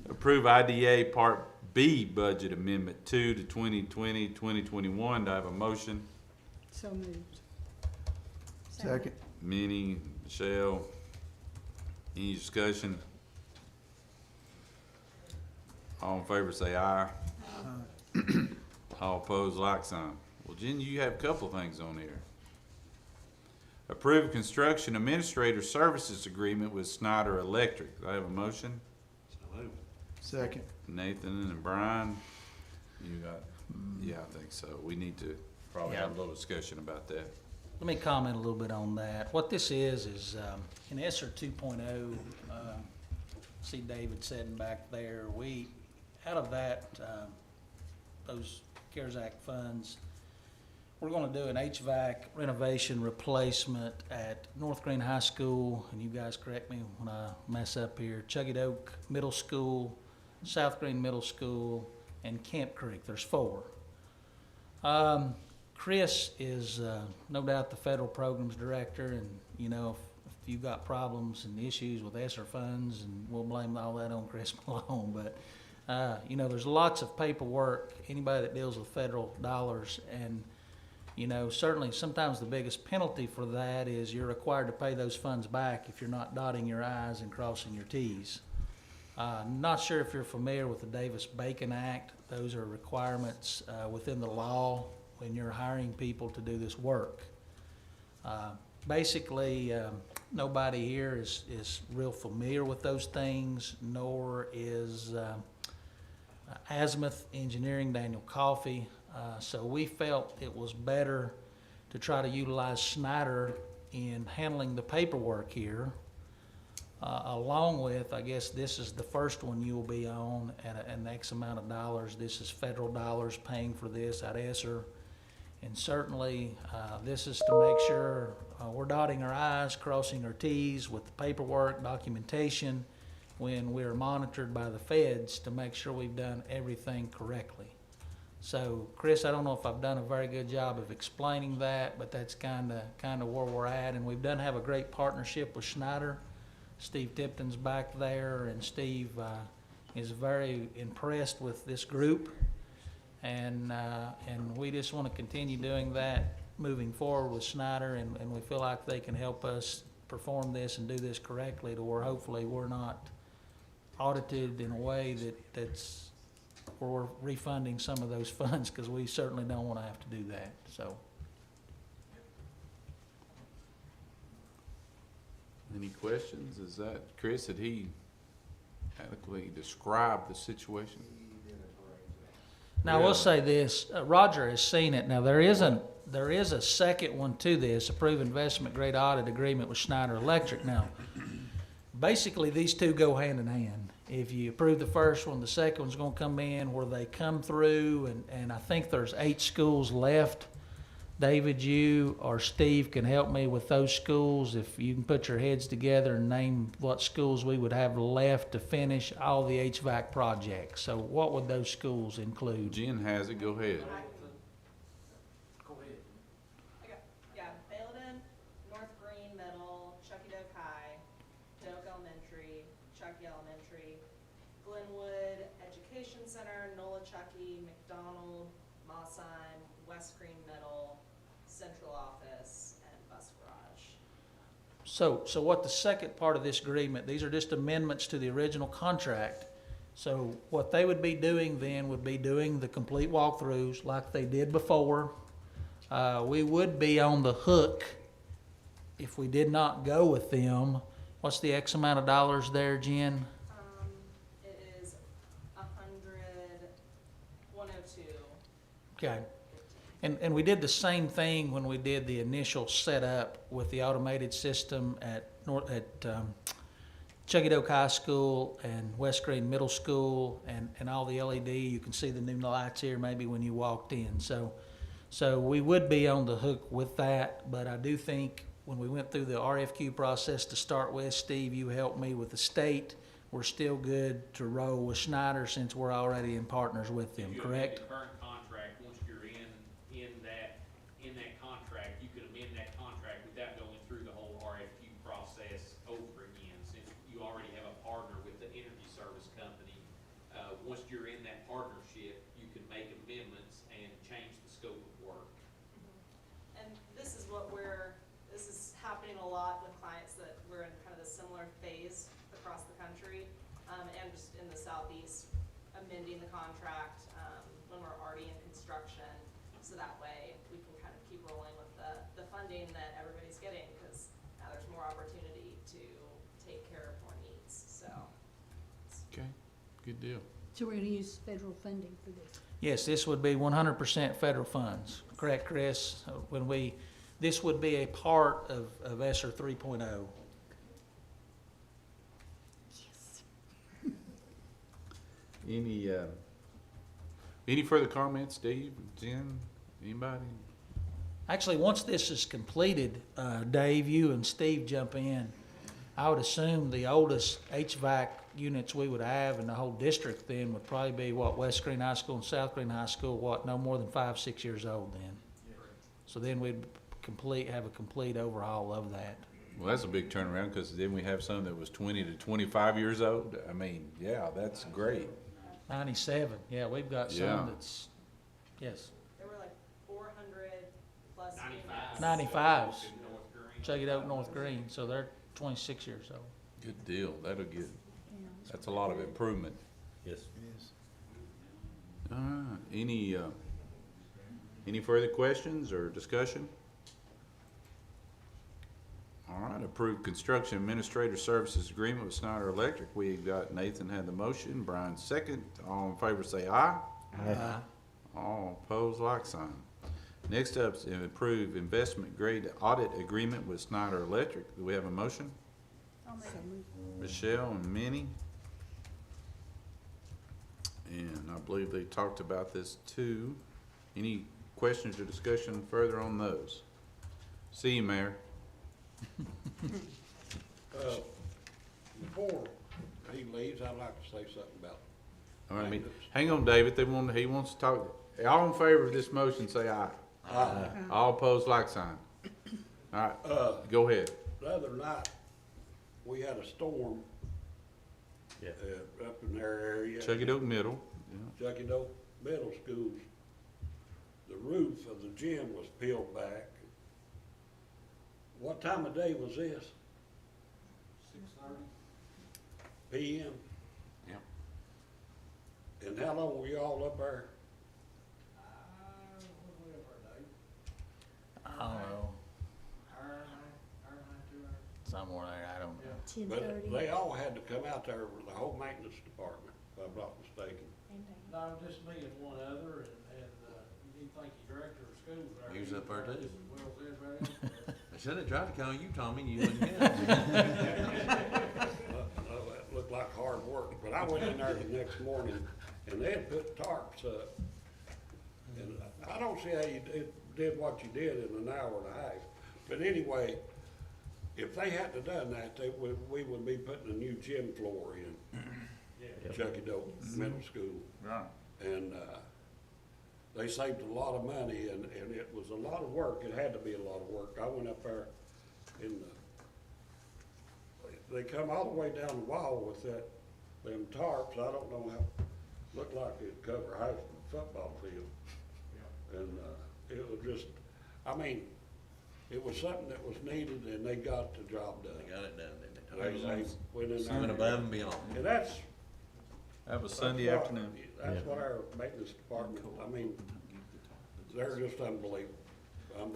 Approve IDA Part B budget amendment 2 to 2020-2021. Do I have a motion? So moved. Second. Minnie, Michelle. Any discussion? All in favor say aye. All opposed, like sign. Well, Jen, you have a couple things on here. Approve construction administrator services agreement with Schneider Electric. Do I have a motion? So moved. Second. Nathan and Brian, you got, yeah, I think so. We need to probably have a little discussion about that. Let me comment a little bit on that. What this is in ESSER 2.0, see David sitting back there, we, out of that, those CARES Act funds, we're gonna do an HVAC renovation replacement at North Greene High School, and you guys correct me when I mess up here, Chuggett Oak Middle School, South Greene Middle School, and Camp Creek. There's 4. Chris is no doubt the federal programs director, and you know, if you've got problems and issues with ESSER funds, and we'll blame all that on Chris Malone, but you know, there's lots of paperwork, anybody that deals with federal dollars, and you know, certainly sometimes the biggest penalty for that is you're required to pay those funds back if you're not dotting your I's and crossing your T's. Not sure if you're familiar with the Davis-Bacon Act. Those are requirements within the law when you're hiring people to do this work. Basically, nobody here is real familiar with those things, nor is Azimuth Engineering, Daniel Coffey. So we felt it was better to try to utilize Schneider in handling the paperwork here, along with, I guess this is the first one you will be on at an X amount of dollars. This is federal dollars paying for this at ESSER. And certainly, this is to make sure we're dotting our I's, crossing our T's with the paperwork, documentation, when we're monitored by the feds to make sure we've done everything correctly. So, Chris, I don't know if I've done a very good job of explaining that, but that's kind of where we're at. And we've done have a great partnership with Schneider. Steve Tipton's back there, and Steve is very impressed with this group. And we just want to continue doing that moving forward with Schneider, and we feel like they can help us perform this and do this correctly to where hopefully we're not audited in a way that's where we're refunding some of those funds, because we certainly don't want to have to do that, so. Any questions? Is that, Chris, did he adequately describe the situation? Now, I will say this, Roger has seen it. Now, there is a second one to this, approved investment grade audit agreement with Schneider Electric. Now, basically, these two go hand in hand. If you approve the first one, the second one's gonna come in where they come through, and I think there's 8 schools left. David, you or Steve can help me with those schools. If you can put your heads together and name what schools we would have left to finish all the HVAC projects. So what would those schools include? Jen has it, go ahead. Yeah, Bailden, North Greene Middle, Chucky Doak High, Doak Elementary, Chucky Elementary, Glenwood Education Center, Nola Chucky, McDonald, Mossine, West Greene Middle, Central Office, and Bus Garage. So what the second part of this agreement, these are just amendments to the original contract. So what they would be doing then would be doing the complete walkthroughs like they did before. We would be on the hook if we did not go with them. What's the X amount of dollars there, Jen? It is 102. Okay. And we did the same thing when we did the initial setup with the automated system at Chucky Doak High School and West Greene Middle School and all the LED. You can see the new lights here maybe when you walked in. So we would be on the hook with that, but I do think when we went through the RFQ process to start with, Steve, you helped me with the state. We're still good to roll with Schneider since we're already in partners with them, correct? If you amend the current contract, once you're in that contract, you could amend that contract without going through the whole RFQ process over again, since you already have a partner with the energy service company. Once you're in that partnership, you can make amendments and change the scope of work. And this is happening a lot with clients that we're in kind of the similar phase across the country, and just in the southeast, amending the contract, when we're already in construction, so that way we can kind of keep rolling with the funding that everybody's getting, because now there's more opportunity to take care of more needs, so. Okay, good deal. So we're gonna use federal funding for this. Yes, this would be 100% federal funds, correct, Chris? This would be a part of ESSER 3.0. Yes. Any further comments, Steve, Jen, anybody? Actually, once this is completed, Dave, you and Steve jump in. I would assume the oldest HVAC units we would have in the whole district then would probably be West Greene High School and South Greene High School, no more than 5, 6 years old then. So then we'd have a complete overhaul of that. Well, that's a big turnaround, because then we have some that was 20 to 25 years old. I mean, yeah, that's great. 97, yeah, we've got Yeah. some that's, yes, There were like 400 plus. 95s. Chucky Doak, North Greene, so they're 26 years old. Good deal. That's a lot of improvement. Yes. All right. Any further questions or discussion? All right, approved construction administrator services agreement with Schneider Electric. We've got Nathan had the motion, Brian second. All in favor say aye. Aye. All opposed, like sign. Next up is approved investment grade audit agreement with Schneider Electric. Do we have a motion? Michelle and Minnie. And I believe they talked about this too. Any questions or discussion further on those? See you, Mayor. Before he leaves, I'd like to say something about All right, hang on, David. He wants to talk. All in favor of this motion, say aye. Aye. All opposed, like sign. All right, go ahead. The other night, we had a storm. Yeah. Up in their area. Chucky Doak Middle. Chucky Doak Middle Schools. The roof of the gym was peeled back. What time of day was this? 6:30. PM? Yeah. And And how long were you all up there? I don't know, somewhere there, I don't know. But they all had to come out there, the whole maintenance department, if I'm not mistaken. No, just me and one other, and you think your director of school there. He was up there too. Well, everybody else there. I should have tried to call you, Tommy, and you wouldn't get it. That looked like hard work, but I went in there the next morning, and they had put tarps up. And I don't see how you did what you did in an hour and a half. But anyway, if they hadn't have done that, we would be putting a new gym floor in. Chucky Dope Middle School. Right. And, they saved a lot of money, and it was a lot of work. It had to be a lot of work. I went up there and, they come all the way down the wall with them tarps. I don't know how, looked like it'd cover half the football field. And, it was just, I mean, it was something that was needed, and they got the job done. They got it done, didn't They went in there. Went above and beyond. And that's. That was Sunday afternoon. That's what our maintenance department, I mean, they're just unbelievable.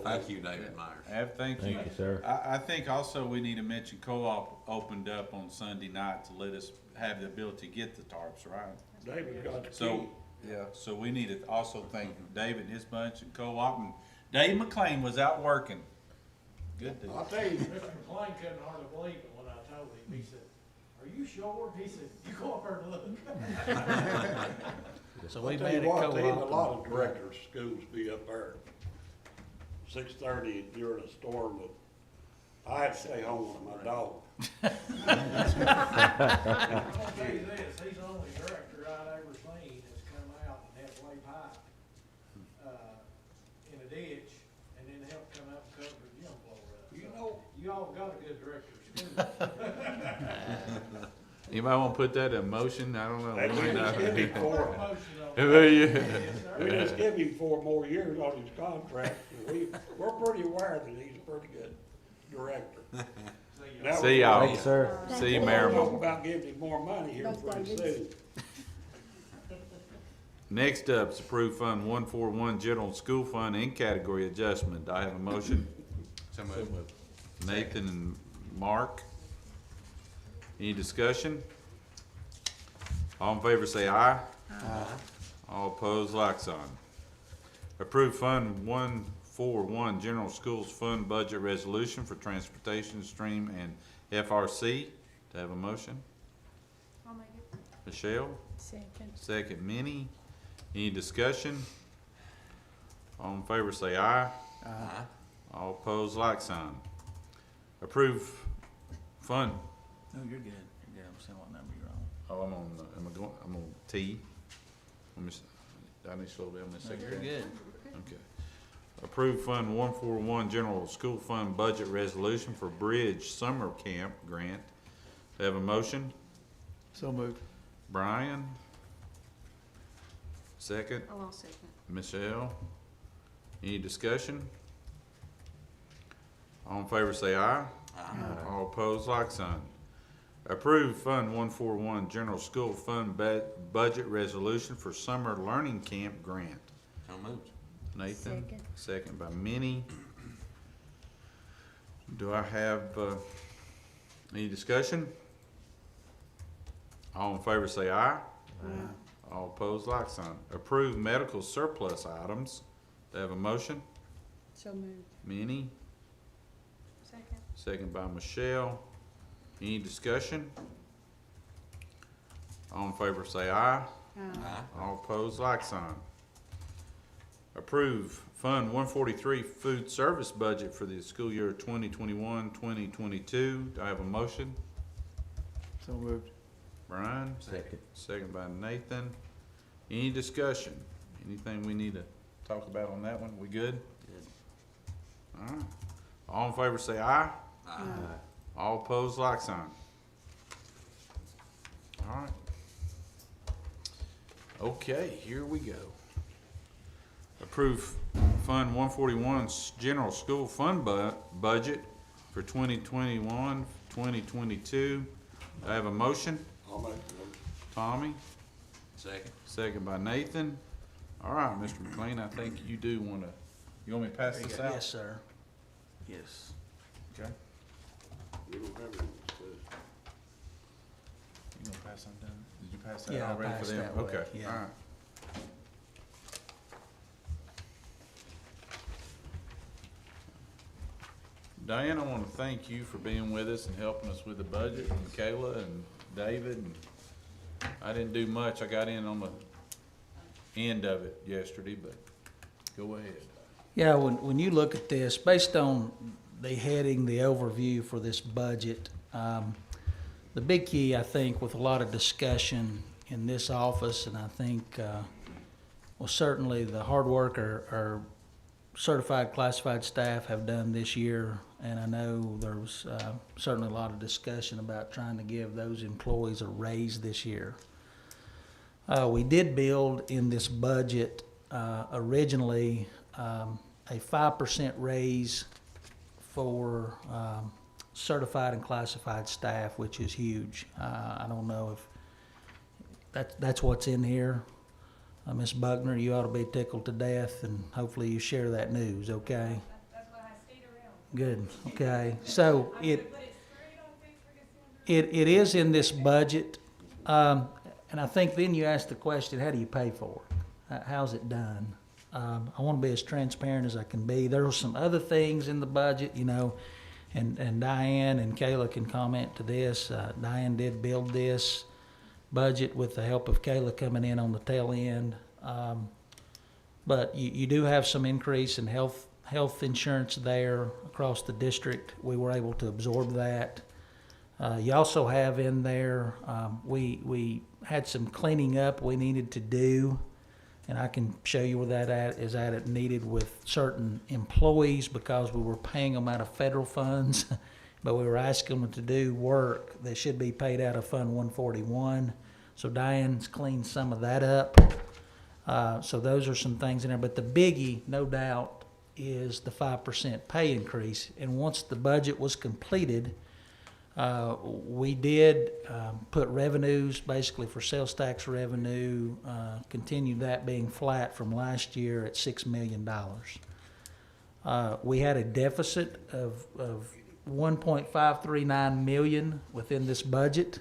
Thank you, David Myers. Thank you. Thank you, sir. I think also we need to mention co-op opened up on Sunday night to let us have the ability to get the tarps, right? David got the key. So, yeah, so we need to also thank David and his bunch and co-op, and Dave McLean was out working. Good dude. I'll tell you, Mr. McLean couldn't hardly believe it when I told him. He said, "Are you sure?" He said, "You go up there and look." So I'll we tell made you it what, they had a co-op. lot of directors' schools be up there 6:30 during a storm that I had to stay home with my dog. I'll tell you this, he's the only director I've ever seen that's come out and had lay pipe, in a ditch, and then help come up and cover the gym floor up. You know, You all got a good director of school. Anybody want to put that in motion? I don't know. They We may not- just give him Promotion on that. Yeah. we just give him 4 more years on his contract. We're pretty aware that he's a pretty good director. Now See we're y'all. Thank you, sir. See you, talking Marymount. about giving him more money here Thanks, pretty David. soon. Next up is approved Fund 141 General School Fund in category adjustment. Do I have a motion? So moved. Nathan and Mark. Any discussion? All in favor say aye. Aye. All opposed, like sign. Approved Fund 141 General Schools Fund Budget Resolution for Transportation, Stream, and FRC. Do I have a motion? I'll make it. Michelle? Second. Second, Minnie. Any discussion? All in favor say aye. Aye. All opposed, like sign. Approve Fund. No, you're good. You're good. I'm saying what number you're on. Oh, I'm on T. Let me, I need to slow down a No, second. you're good. Okay. Approved Fund 141 General School Fund Budget Resolution for Bridge Summer Camp Grant. Do I have a motion? So moved. Brian? Second? Oh, I'll second. Michelle? Any discussion? All in favor say aye. All opposed, like sign. Approved Fund 141 General School Fund Budget Resolution for Summer Learning Camp Grant. So moved. Nathan? Second. Second by Minnie. Do I have, any discussion? All in favor say aye. All opposed, like sign. Approved medical surplus items. Do I have a motion? So moved. Minnie? Second. Second by Michelle. Any discussion? All in favor say aye. Aye. All opposed, like sign. Approve Fund 143 Food Service Budget for the school year 2021-2022. Do I have a motion? So moved. Brian? Second. Second by Nathan. Any discussion? Anything we need to talk about on that one? We good? Good. All right. All in favor say aye. Aye. All opposed, like sign. All right. Okay, here we go. Approve Fund 141's General School Fund Budget for 2021, 2022. I have a motion. I'll make the motion. Tommy, Second. Second by Nathan. All right, Mr. McLean, I think you do want to, you want me to pass There you this go. out? Yes, sir. Yes. Okay. We don't have any, You gonna pass something down? Did you pass that Yeah, I already for passed them? that way, Okay, yeah. all right. Diane, I want to thank you for being with us and helping us with the budget, and Kayla and David. And I didn't do much. I got in on the end of it yesterday, but go ahead. Yeah, when you look at this, based on the heading, the overview for this budget, the big key, I think, with a lot of discussion in this office, and I think, well, certainly the hard work our certified classified staff have done this year, and I know there was certainly a lot of discussion about trying to give those employees a raise this year. We did build in this budget originally a 5% raise for certified and classified staff, which is huge. I don't know if that's what's in here. Ms. Buckner, you ought to be tickled to death, and hopefully you share that news, okay? That's why I stayed around. Good, okay. So it is in this budget, and I think then you ask the question, how do you pay for it? How's it done? I want to be as transparent as I can be. There are some other things in the budget, you know, and Diane and Kayla can comment to this. Diane did build this budget with the help of Kayla coming in on the tail end. But you do have some increase in health insurance there across the district. We were able to absorb that. You also have in there, we had some cleaning up we needed to do, and I can show you where that is at. It needed with certain employees because we were paying them out of federal funds, but we were asking them to do work that should be paid out of Fund 141. So Diane's cleaned some of that up. So those are some things in there. But the biggie, no doubt, is the 5% pay increase. And once the budget was completed, we did put revenues basically for sales tax revenue, continued that being flat from last year at $6 million. We had a deficit of $1.539 million within this budget.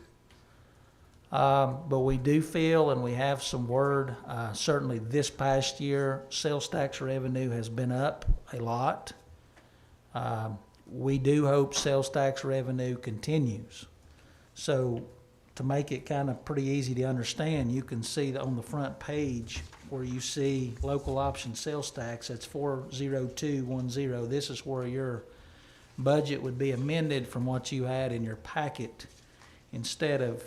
But we do feel, and we have some word, certainly this past year, sales tax revenue has been up a lot. We do hope sales tax revenue continues. So to make it kind of pretty easy to understand, you can see that on the front page where you see local option sales tax, that's 40210. This is where your budget would be amended from what you had in your packet. Instead of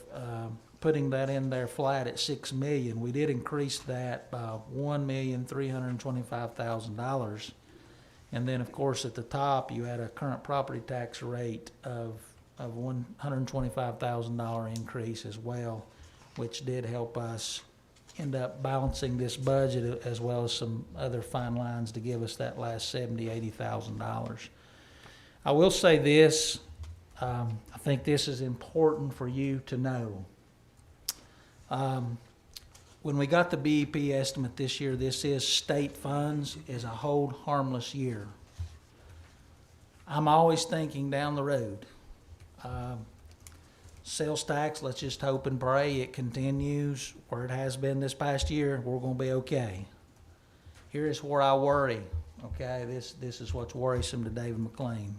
putting that in there flat at $6 million, we did increase that by $1,325,000. And then, of course, at the top, you had a current property tax rate of $125,000 increase as well, which did help us end up balancing this budget as well as some other fine lines to give us that last $70,000, $80,000. I will say this, I think this is important for you to know. When we got the BEP estimate this year, this is state funds is a hold harmless year. I'm always thinking down the road. Sales tax, let's just hope and pray it continues where it has been this past year. We're going to be okay. Here is where I worry. Okay, this is what's worrisome to David McLean.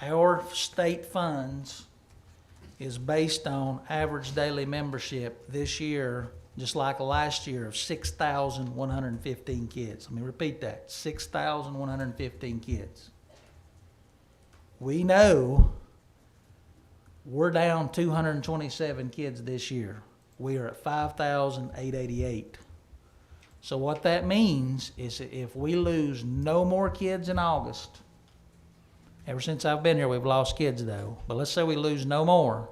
Our state funds is based on average daily membership this year, just like last year, of 6,115 kids. Let me repeat that, 6,115 kids. We know we're down 227 kids this year. We are at 5,888. So what that means is that if we lose no more kids in August, ever since I've been here, we've lost kids though, but let's say we lose no more,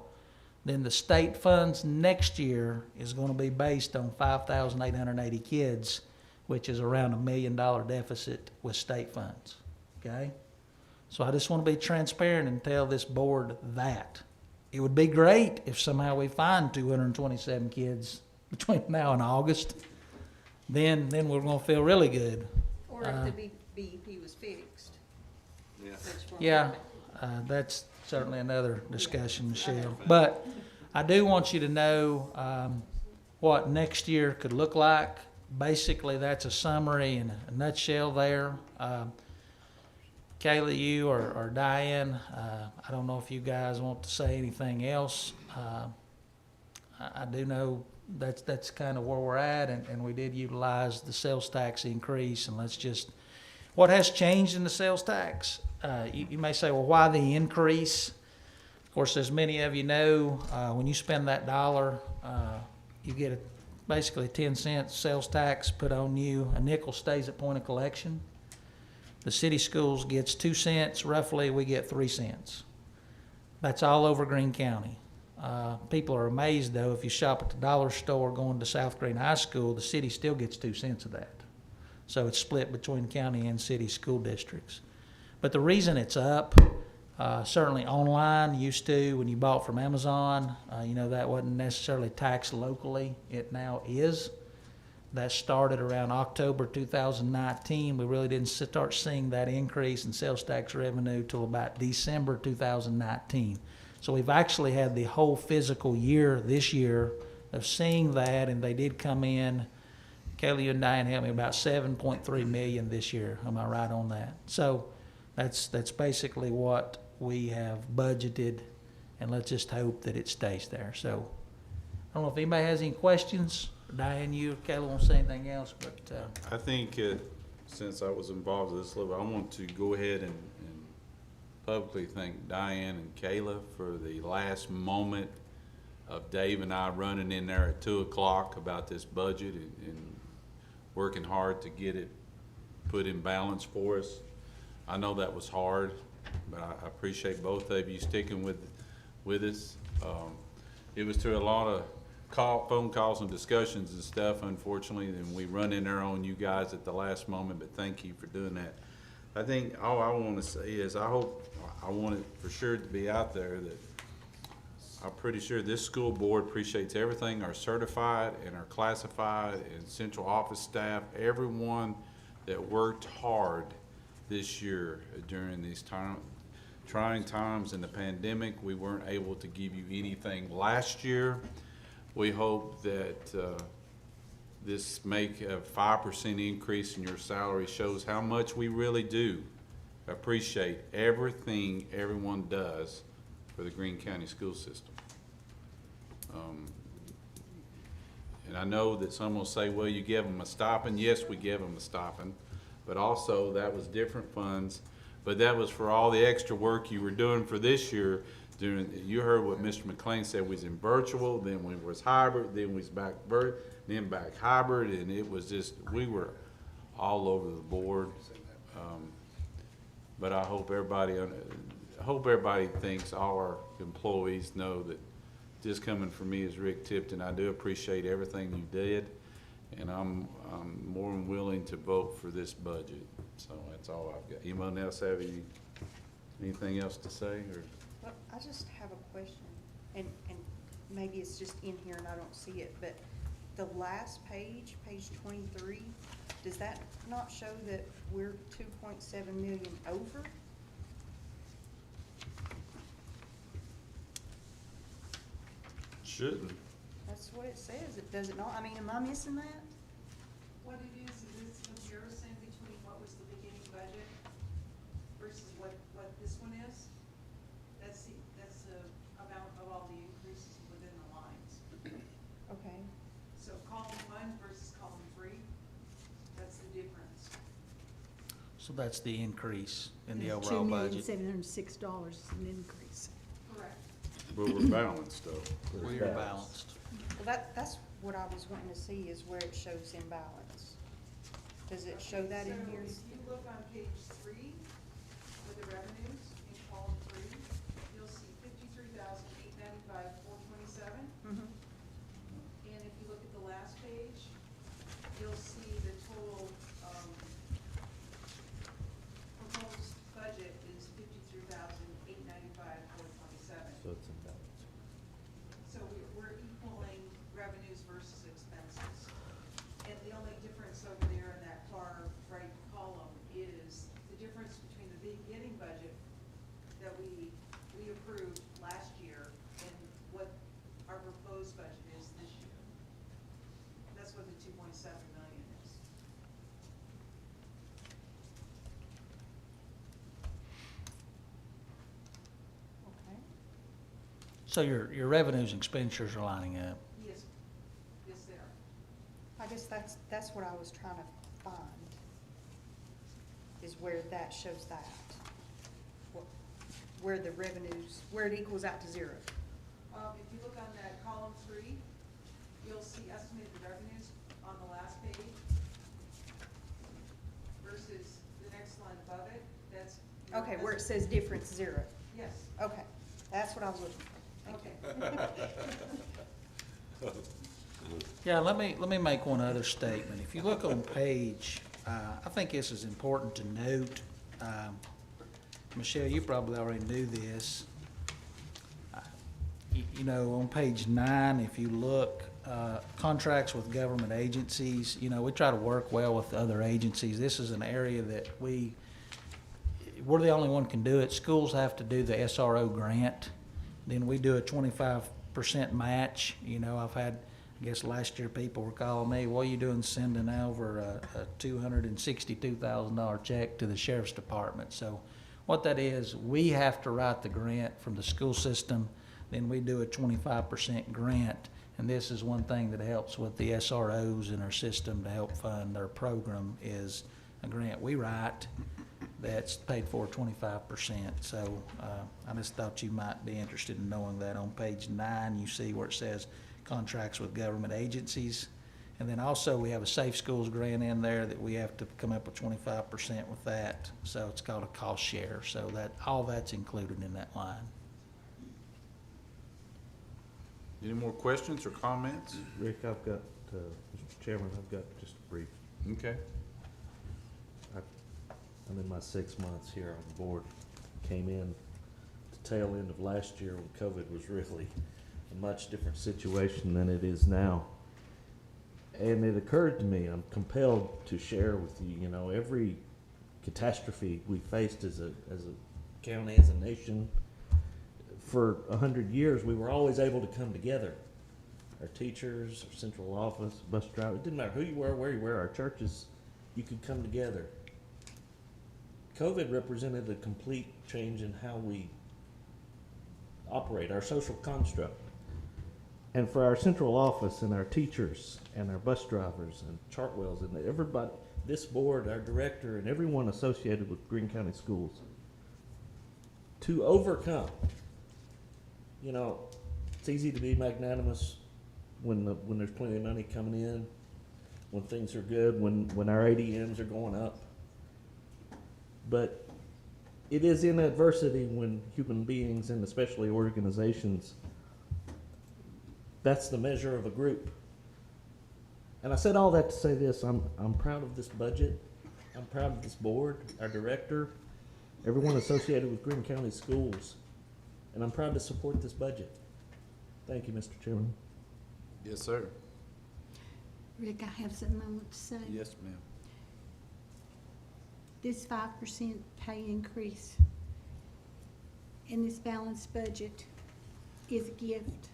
then the state funds next year is going to be based on 5,880 kids, which is around $1 million deficit with state funds, okay? So I just want to be transparent and tell this board that. It would be great if somehow we find 227 kids between now and August, then we're gonna feel really good. Or if the BEP was fixed. Yeah. which won't Yeah, happen. that's certainly another discussion, Michelle. But I do want you to know what next year could look like. Basically, that's a summary in a nutshell there. Kayla, you or Diane, I don't know if you guys want to say anything else. I do know that's kind of where we're at, and we did utilize the sales tax increase, and what has changed in the sales tax? You may say, well, why the increase? Of course, as many of you know, when you spend that dollar, you get basically 10 cents sales tax put on you. A nickel stays at point of collection. The city schools gets 2 cents, roughly, we get 3 cents. That's all over Greene County. People are amazed, though, if you shop at the dollar store going to South Greene High School, the city still gets 2 cents of that. So it's split between county and city school districts. But the reason it's up, certainly online, used to, when you bought from Amazon, that wasn't necessarily taxed locally. It now is. That started around October 2019. We really didn't start seeing that increase in sales tax revenue till about December 2019. So we've actually had the whole physical year this year of seeing that, and they did come in, Kelly and Diane helped me, about 7.3 million this year. Am I right on that? So that's basically what we have budgeted, and let's just hope that it stays there. So I don't know if anybody has any questions. Diane, you or Kayla want to say anything else, but I think since I was involved in this little, I want to go ahead and publicly thank Diane and Kayla for the last moment of Dave and I running in there at 2 o'clock about this budget and working hard to get it put in balance for us. I know that was hard, but I appreciate both of you sticking with us. It was through a lot of phone calls and discussions and stuff, unfortunately, and we run in there on you guys at the last moment, but thank you for doing that. I think all I want to say is I want it for sure to be out there that I'm pretty sure this school board appreciates everything our certified and our classified and central office staff, everyone that worked hard this year during these trying times in the pandemic. We weren't able to give you anything last year. We hope that this make a 5% increase in your salary shows how much we really do appreciate everything everyone does for the Greene County school system. And I know that some will say, well, you give them a stipend. Yes, we give them a stipend, but also that was different funds, but that was for all the extra work you were doing for this year. You heard what Mr. McLean said, we was in virtual, then we was hybrid, then we was back hybrid, and it was just, we were all over the board. But I hope everybody thinks, all our employees know that this coming from me is Rick Tipton. I do appreciate everything you did, and I'm more than willing to vote for this budget. So that's all I've got. Anyone else have anything else to say, or? Well, I just have a question, and maybe it's just in here and I don't see it, but the last page, page 23, does that not show that we're 2.7 million over? Shouldn't. That's what it says. Does it not? I mean, am I missing that? What it is a comparison between what was the beginning budget versus what this one is. That's the amount of all the increases within the lines. Okay. So column 1 versus column 3, that's the difference. so that's the increase in the overall budget. $2,706 is an increase. Correct. But we're balanced, though. We are balanced. Well, that's what I was wanting to see, is where it shows imbalance. Does it show that in here? So if you look on page 3 with the revenues in column 3, you'll see $53,895,427. Mm-hmm. And if you look at the last page, you'll see the total proposed budget is $53,895,427. So it's in balance. So we're equaling revenues versus expenses. difference between the beginning budget that we approved last year and what our proposed budget is this year. That's what the 2.7 million is. Okay. So your revenues and expenditures are lining up. Yes, yes, they are. I guess that's what I was trying to find, is where that shows that. Where the revenues, where it equals out to zero. If you look on that column 3, you'll see estimated revenues on the last page versus the next line above it, that's. your Okay, where it says difference zero. Yes, Okay, that's what I was looking for. Thank you. okay. Yeah, let me make one other statement. If you look on page, I think this is important to note. Michelle, you probably already knew this. You know, on page 9, if you look, contracts with government agencies, you know, we try to work well with other agencies. This is an area that we're the only one can do it. Schools have to do the SRO grant. Then we do a 25% match. You know, I've had, I guess last year people were calling me, what are you doing sending over a $262,000 check to the sheriff's department? So what that is, we have to write the grant from the school system, then we do a 25% grant. And this is one thing that helps with the SROs in our system to help fund their program is a grant we write that's paid for 25%. So I just thought you might be interested in knowing that. On page 9, you see where it says contracts with government agencies. And then also we have a Safe Schools grant in there that we have to come up with 25% with that. So it's called a cost share. So that all that's included in that line. Any more questions or comments? Rick, I've got, Mr. Chairman, I've got just a brief. Okay. I'm in my 6 months here on the board. Came in the tail end of last year when COVID was really a much different situation than it is now. And it occurred to me, I'm compelled to share with you, you know, every catastrophe we faced as a county, as a nation, for 100 years, we were always able to come together. Our teachers, our central office, bus driver, it didn't matter who you were, where you were, our churches, you could come together. COVID represented a complete change in how we operate, our social construct. And for our central office and our teachers and our bus drivers and Chartwells and everybody, this board, our director, and everyone associated with Greene County Schools, to overcome. You know, it's easy to be magnanimous when there's plenty of money coming in, when things are good, when our ADMs are going up. But it is in adversity when human beings, and especially organizations, that's the measure of a group. And I said all that to say this, I'm proud of this budget. I'm proud of this board, our director, everyone associated with Greene County Schools. And I'm proud to support this budget. Thank you, Mr. Chairman. Yes, sir. Rick, I have something I want to say. Yes, ma'am. This 5% pay increase in this balanced budget is a gift.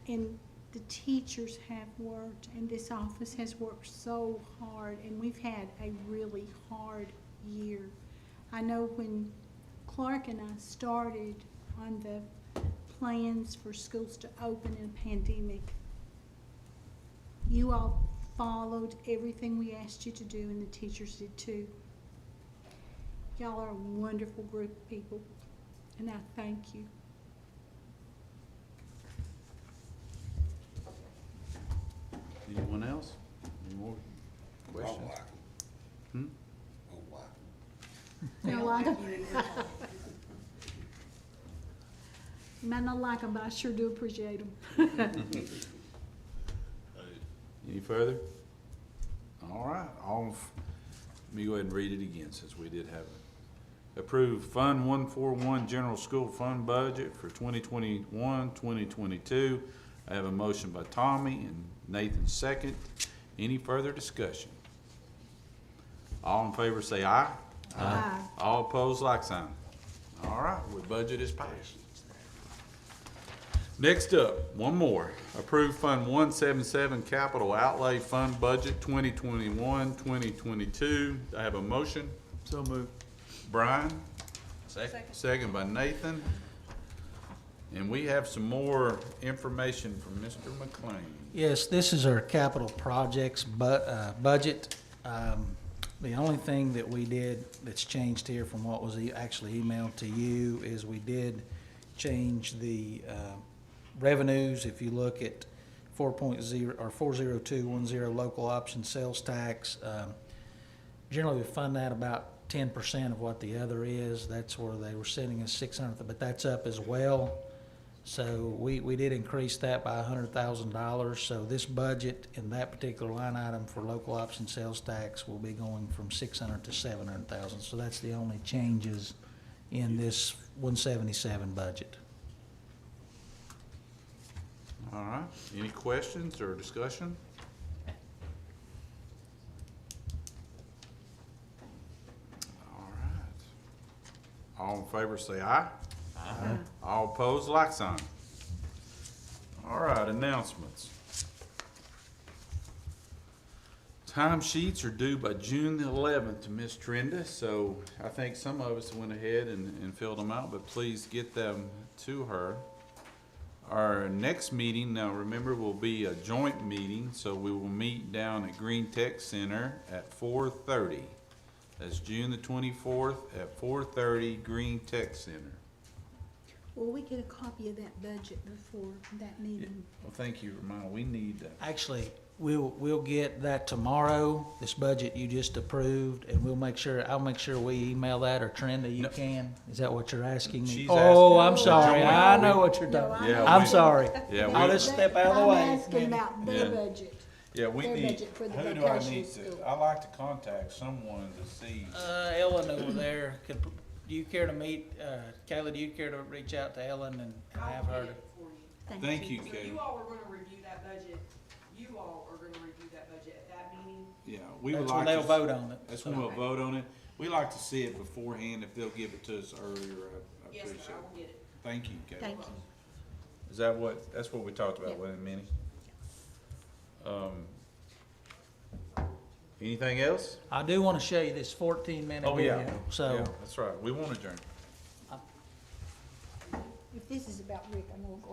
And the teachers have worked, and this office has worked so hard, and we've had a really hard year. I know when Clark and I started on the plans for schools to open in a pandemic, you all followed everything we asked you to do, and the teachers did too. Y'all are a wonderful group of people, and I thank you. Anyone else? Any more questions? Hmm? You don't like them? You might not like them, but I sure do appreciate them. Any further? All right, let me go ahead and read it again since we did have it. Approve Fund 141 General School Fund Budget for 2021-2022. I have a motion by Tommy and Nathan second. Any further discussion? All in favor say aye. Aye. All opposed, like sign. All right, the budget is passed. Next up, one more. Approve Fund 177 Capital Outlay Fund Budget 2021-2022. I have a motion. So moved. Brian, Second. second by Nathan. And we have some more information from Mr. McLean. Yes, this is our capital projects budget. The only thing that we did that's changed here from what was actually emailed to you is we did change the revenues. If you look at 4.0 or 40210 local option sales tax, generally we fund that about 10% of what the other is. That's where they were sending us 600, but that's up as well. So we did increase that by $100,000. So this budget in that particular line item for local option sales tax will be going from 600 to 700,000. So that's the only changes in this 177 budget. All right, any questions or discussion? All right. All in favor say aye. Aye. All opposed, like sign. All right, announcements. Time sheets are due by June the 11th to Miss Trenda, so I think some of us went ahead and filled them out, but please get them to her. Our next meeting, now remember, will be a joint meeting, so we will meet down at Greene Tech Center at 4:30. That's June the 24th at 4:30, Greene Tech Center. Will we get a copy of that budget before that meeting? Well, thank you, Ramona. We need Actually, we'll get that tomorrow, this budget you just approved, and I'll make sure we email that, or Trenda, you can? Is that what you're asking me? She's Oh, I'm asking- sorry, Joint. I know what you're No, talking. Yeah, I'm we- sorry. Yeah, I'll we- just step out of the I'm way. asking about their Yeah. budget. Yeah, we Their need, budget for the who do I vocational need school. to, I like to contact someone to see. Ellen over there, do you care to meet, Kayla, do you care to reach out to Ellen and have her? Thank you, So Kay. you all are gonna review that budget, you all are gonna review that budget at that meeting? Yeah, we would That's like when to. they'll vote on it. That's when we'll vote on it. We like to see it beforehand. If they'll give it to us earlier, I Yes, sir, appreciate I will it. get it. Thank you, Kay. Thank you. Is that what, that's what we talked about, wasn't it, Minnie? Anything else? I do want to show you this 14-minute Oh, yeah. video, so. Yeah, that's right. We won't adjourn. If this is about Rick, I'm gonna go.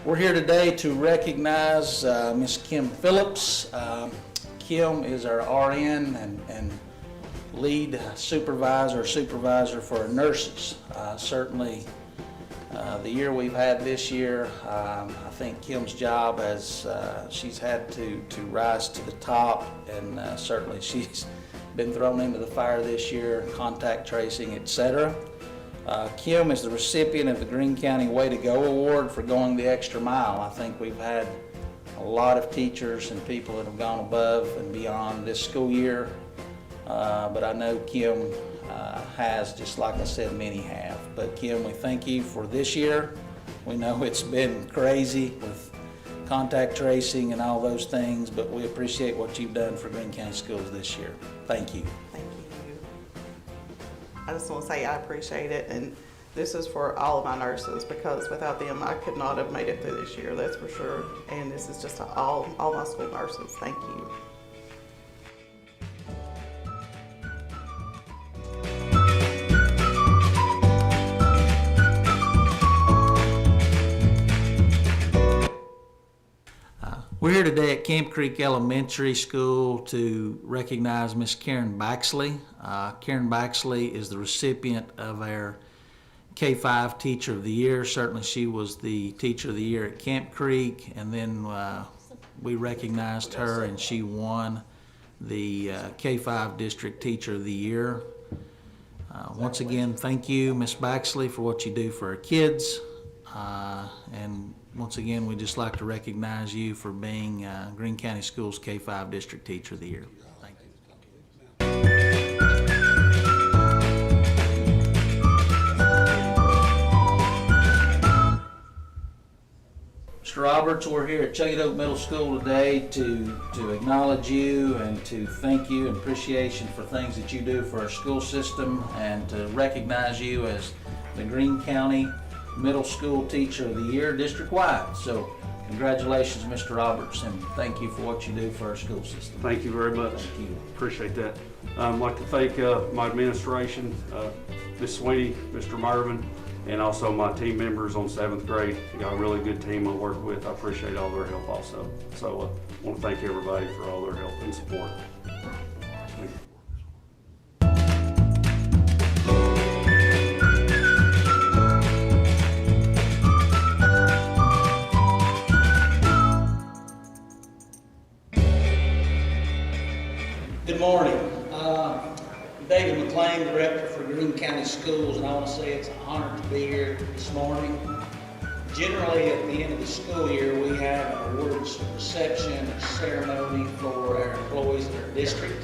We're here today to recognize Miss Kim Phillips. Kim is our RN and lead supervisor for our nurses. Certainly, the year we've had this year, I think Kim's job has, she's had to rise to the top, and certainly she's been thrown into the fire this year, contact tracing, etc. Kim is the recipient of the Greene County Way to Go Award for going the extra mile. I think we've had a lot of teachers and people that have gone above and beyond this school year, but I know Kim has, just like I said, many have. But Kim, we thank you for this year. We know it's been crazy with contact tracing and all those things, but we appreciate what you've done for Greene County Schools this year. Thank you. Thank you. I just want to say I appreciate it, and This is for all of my nurses, because without them, I could not have made it through this year, that's for sure. And this is just to all my school nurses. Thank you. We're here today at Camp Creek Elementary School to recognize Miss Karen Baxley. Karen Baxley is the recipient of our K-5 Teacher of the Year. Certainly she was the Teacher of the Year at Camp Creek, and then we recognized her and she won the K-5 District Teacher of the Year. Once again, thank you, Miss Baxley, for what you do for our kids. And once again, we'd just like to recognize you for being Greene County Schools K-5 District Teacher of the Year. Thank you. Mr. Roberts, we're here at Chuggett Oak Middle School today to acknowledge you and to thank you and appreciation for things that you do for our school system, and to recognize you as the Greene County Middle School Teacher of the Year district-wide. So congratulations, Mr. Roberts, and thank you for what you do for our school system. Thank you very much. Thank you. Appreciate that. I'd like to thank my administration, Ms. Sweeney, Mr. Mervin, and also my team members on 7th grade. We got a really good team I work with. I appreciate all their help also. So I want to thank everybody for all their help and support. Thank you. Good morning. David McLean, Director for Greene County Schools, and I want to say it's an honor to be here this morning. Generally, at the end of the school year, we have an awards reception ceremony for our employees in our district.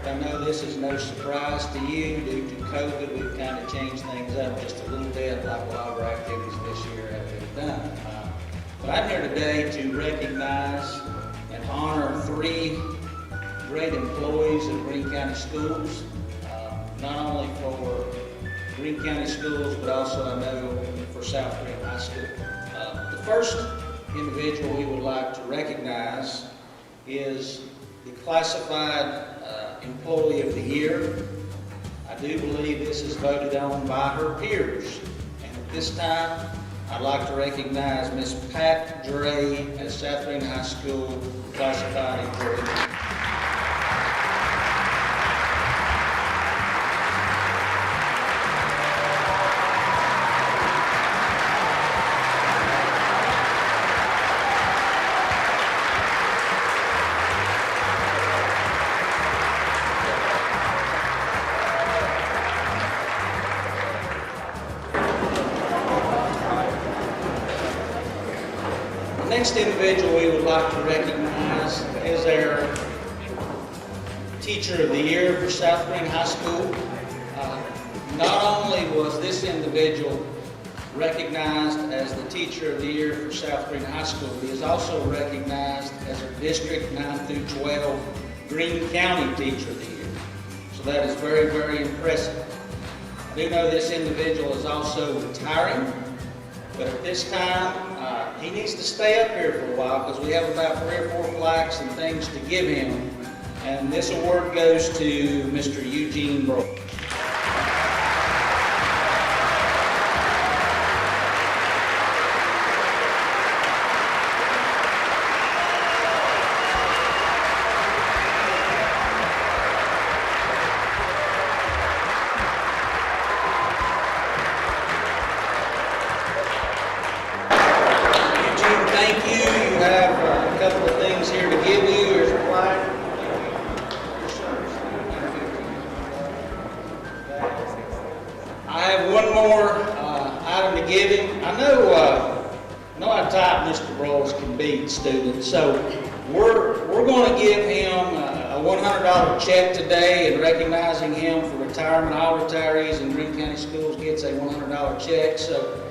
I know this is no surprise to you. Due to COVID, we've kind of changed things up just a little bit, like a lot of our activities this year have been done. But I'm here today to recognize and honor 3 great employees of Greene County Schools, not only for Greene County Schools, but also I know for South Greene High School. The first individual we would like to recognize is the Classified Employee of the Year. I do believe this is voted on by her peers. And at this time, I'd like to recognize Miss Pat Dre at South Greene High School, Classified Employee. The next individual we would like to recognize is our Teacher of the Year for South Greene High School. Not only was this individual recognized as the Teacher of the Year for South Greene High School, he is also recognized as our District 9 through 12 Greene County Teacher of the Year. So that is very, very impressive. I do know this individual is also retiring, but at this time, he needs to stay up here for a while because we have about 3 or 4 plaques and things to give him. And this award goes to Mr. Eugene Brook. Thank you. You have a couple of things here to give you. Here's a plaque. I have one more item to give him. I know how tight Mr. Broyles can be, students. So we're going to give him a $100 check today and recognizing him for retirement. All retirees in Greene County Schools gets a $100 check. So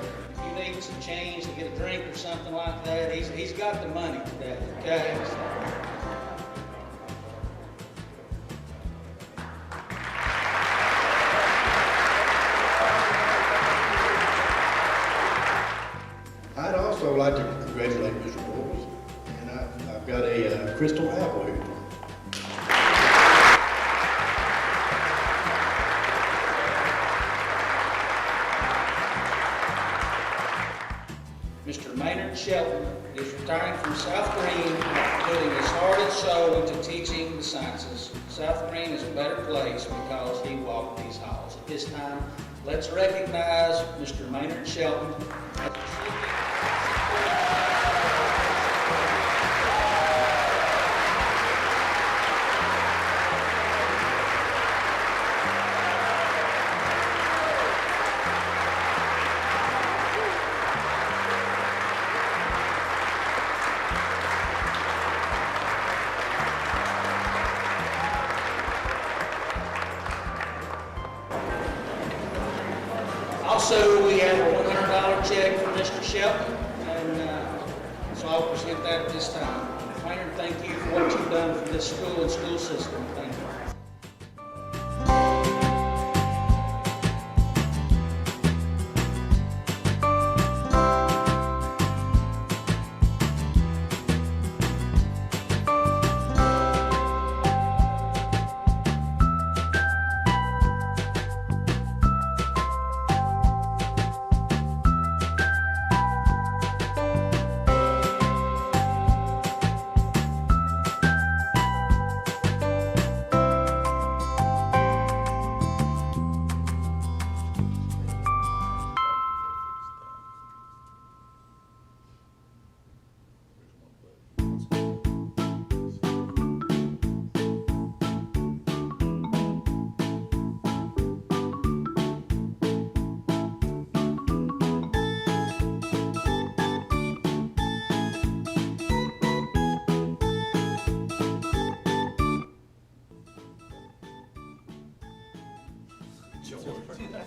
need some change to get a drink or something like that, he's got the money today, okay? Crystal Applewood. Mr. Maynard Shelton is retiring from South Greene after putting his heart and soul into teaching the sciences. South Greene is a better place because he walked these halls. At this time, let's recognize Mr. Maynard Shelton. Also, we have a $100 check from Mr. Shelton, and so I'll present that at this time. Maynard, thank you for what you've done for this school and school system. Thank you.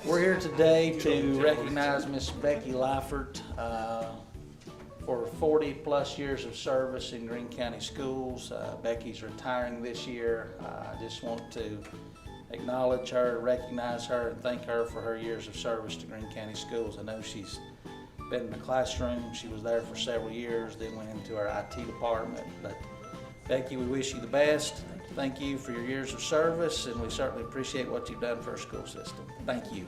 We're here today to recognize Miss Becky Lyford for 40-plus years of service in Greene County Schools. Becky's retiring this year. I just want to acknowledge her, recognize her, and thank her for her years of service to Greene County Schools. I know she's been in the classroom. She was there for several years, then went into our IT department. But Becky, we wish you the best. Thank you for your years of service, and we certainly appreciate what you've done for our school system. Thank you.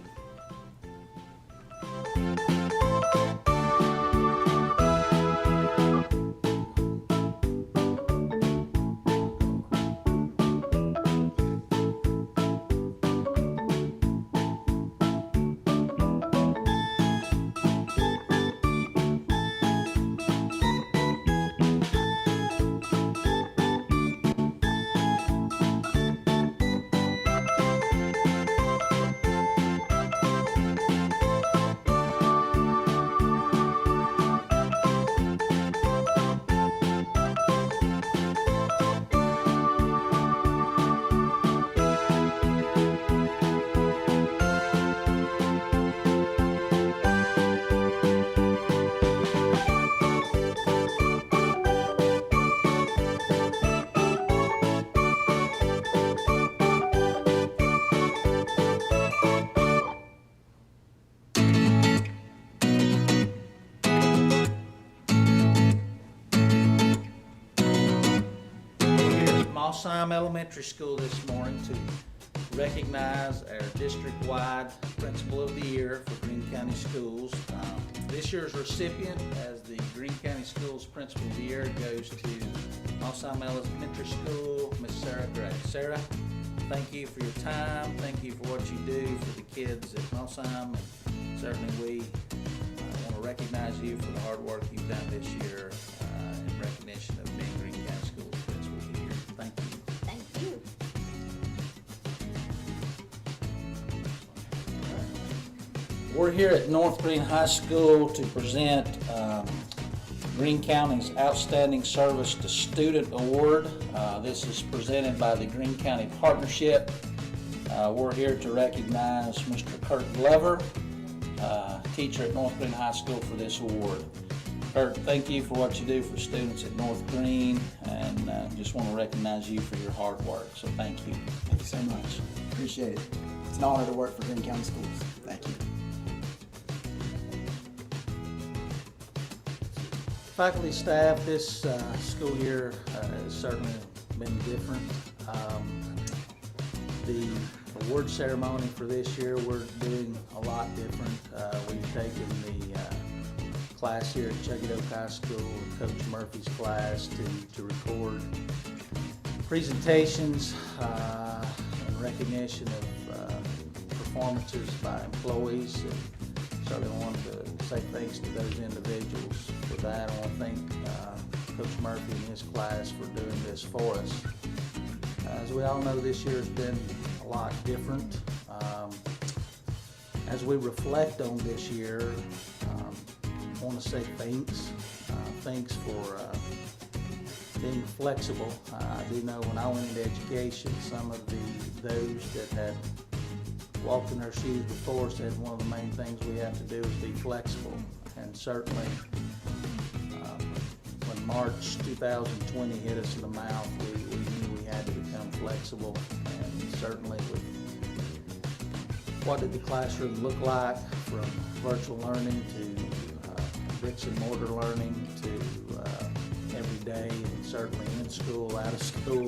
Mossheim Elementary School this morning to recognize our district-wide Principal of the Year for Greene County Schools. This year's recipient as the Greene County Schools Principal of the Year goes to Mossheim Elementary School, Miss Sarah Gray. Sarah, thank you for your time. Thank you for what you do for the kids at Mossheim. And certainly we want to recognize you for the hard work you've done this year in recognition of being Greene County Schools Principal of the Year. Thank you. Thank you. We're here at North Greene High School to present Greene County's Outstanding Service to Student Award. This is presented by the Greene County Partnership. We're here to recognize Mr. Kurt Glover, teacher at North Greene High School, for this award. Kurt, thank you for what you do for students at North Greene, and just want to recognize you for your hard work, so thank you. Thank you so much. Appreciate it. It's an honor to work for Greene County Schools. Thank you. Faculty, staff, this school year has certainly been different. The award ceremony for this year, we're doing a lot different. We've taken the class here at Chuggett Oak High School, Coach Murphy's class, to record presentations in recognition of performances by employees. And certainly want to say thanks to those individuals for that. I want to thank Coach Murphy and his class for doing this for us. As we all know, this year has been a lot different. As we reflect on this year, I want to say thanks. Thanks for being flexible. I do know when I went into education, some of those that had walked in their shoes before said one of the main things we have to do is be flexible. And certainly, when March 2020 hit us in the mouth, we knew we had to become flexible. And certainly with what did the classroom look like, from virtual learning to bricks and mortar learning to every day, and certainly in school, out of school.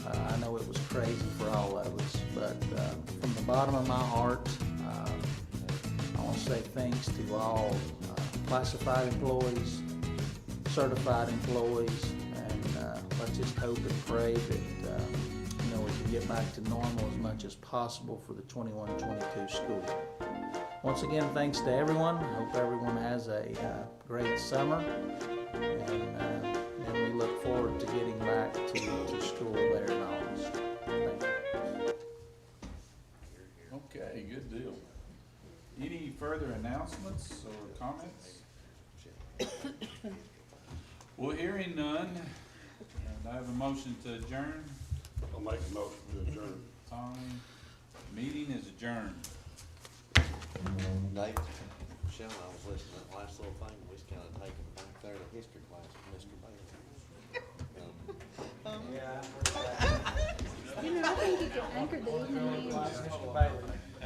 I know it was crazy for all of us, but from the bottom of my heart, I want to say thanks to all classified employees, certified employees, and let's just hope and pray that we can get back to normal as much as possible for the 21-22 school year. Once again, thanks to everyone. I hope everyone has a great summer, and we look forward to getting back to school there in August. Thank you. Okay, good deal. Any further announcements or comments? Well, hearing none, and I have a motion to adjourn. I'll make a motion to adjourn. Tommy, meeting is adjourned. Dave, Michelle, I was listening to that last little thing, we just kind of taken back there to history class with Mr. Bailey. You know, I think you could anchor the evening. Mr. Bailey.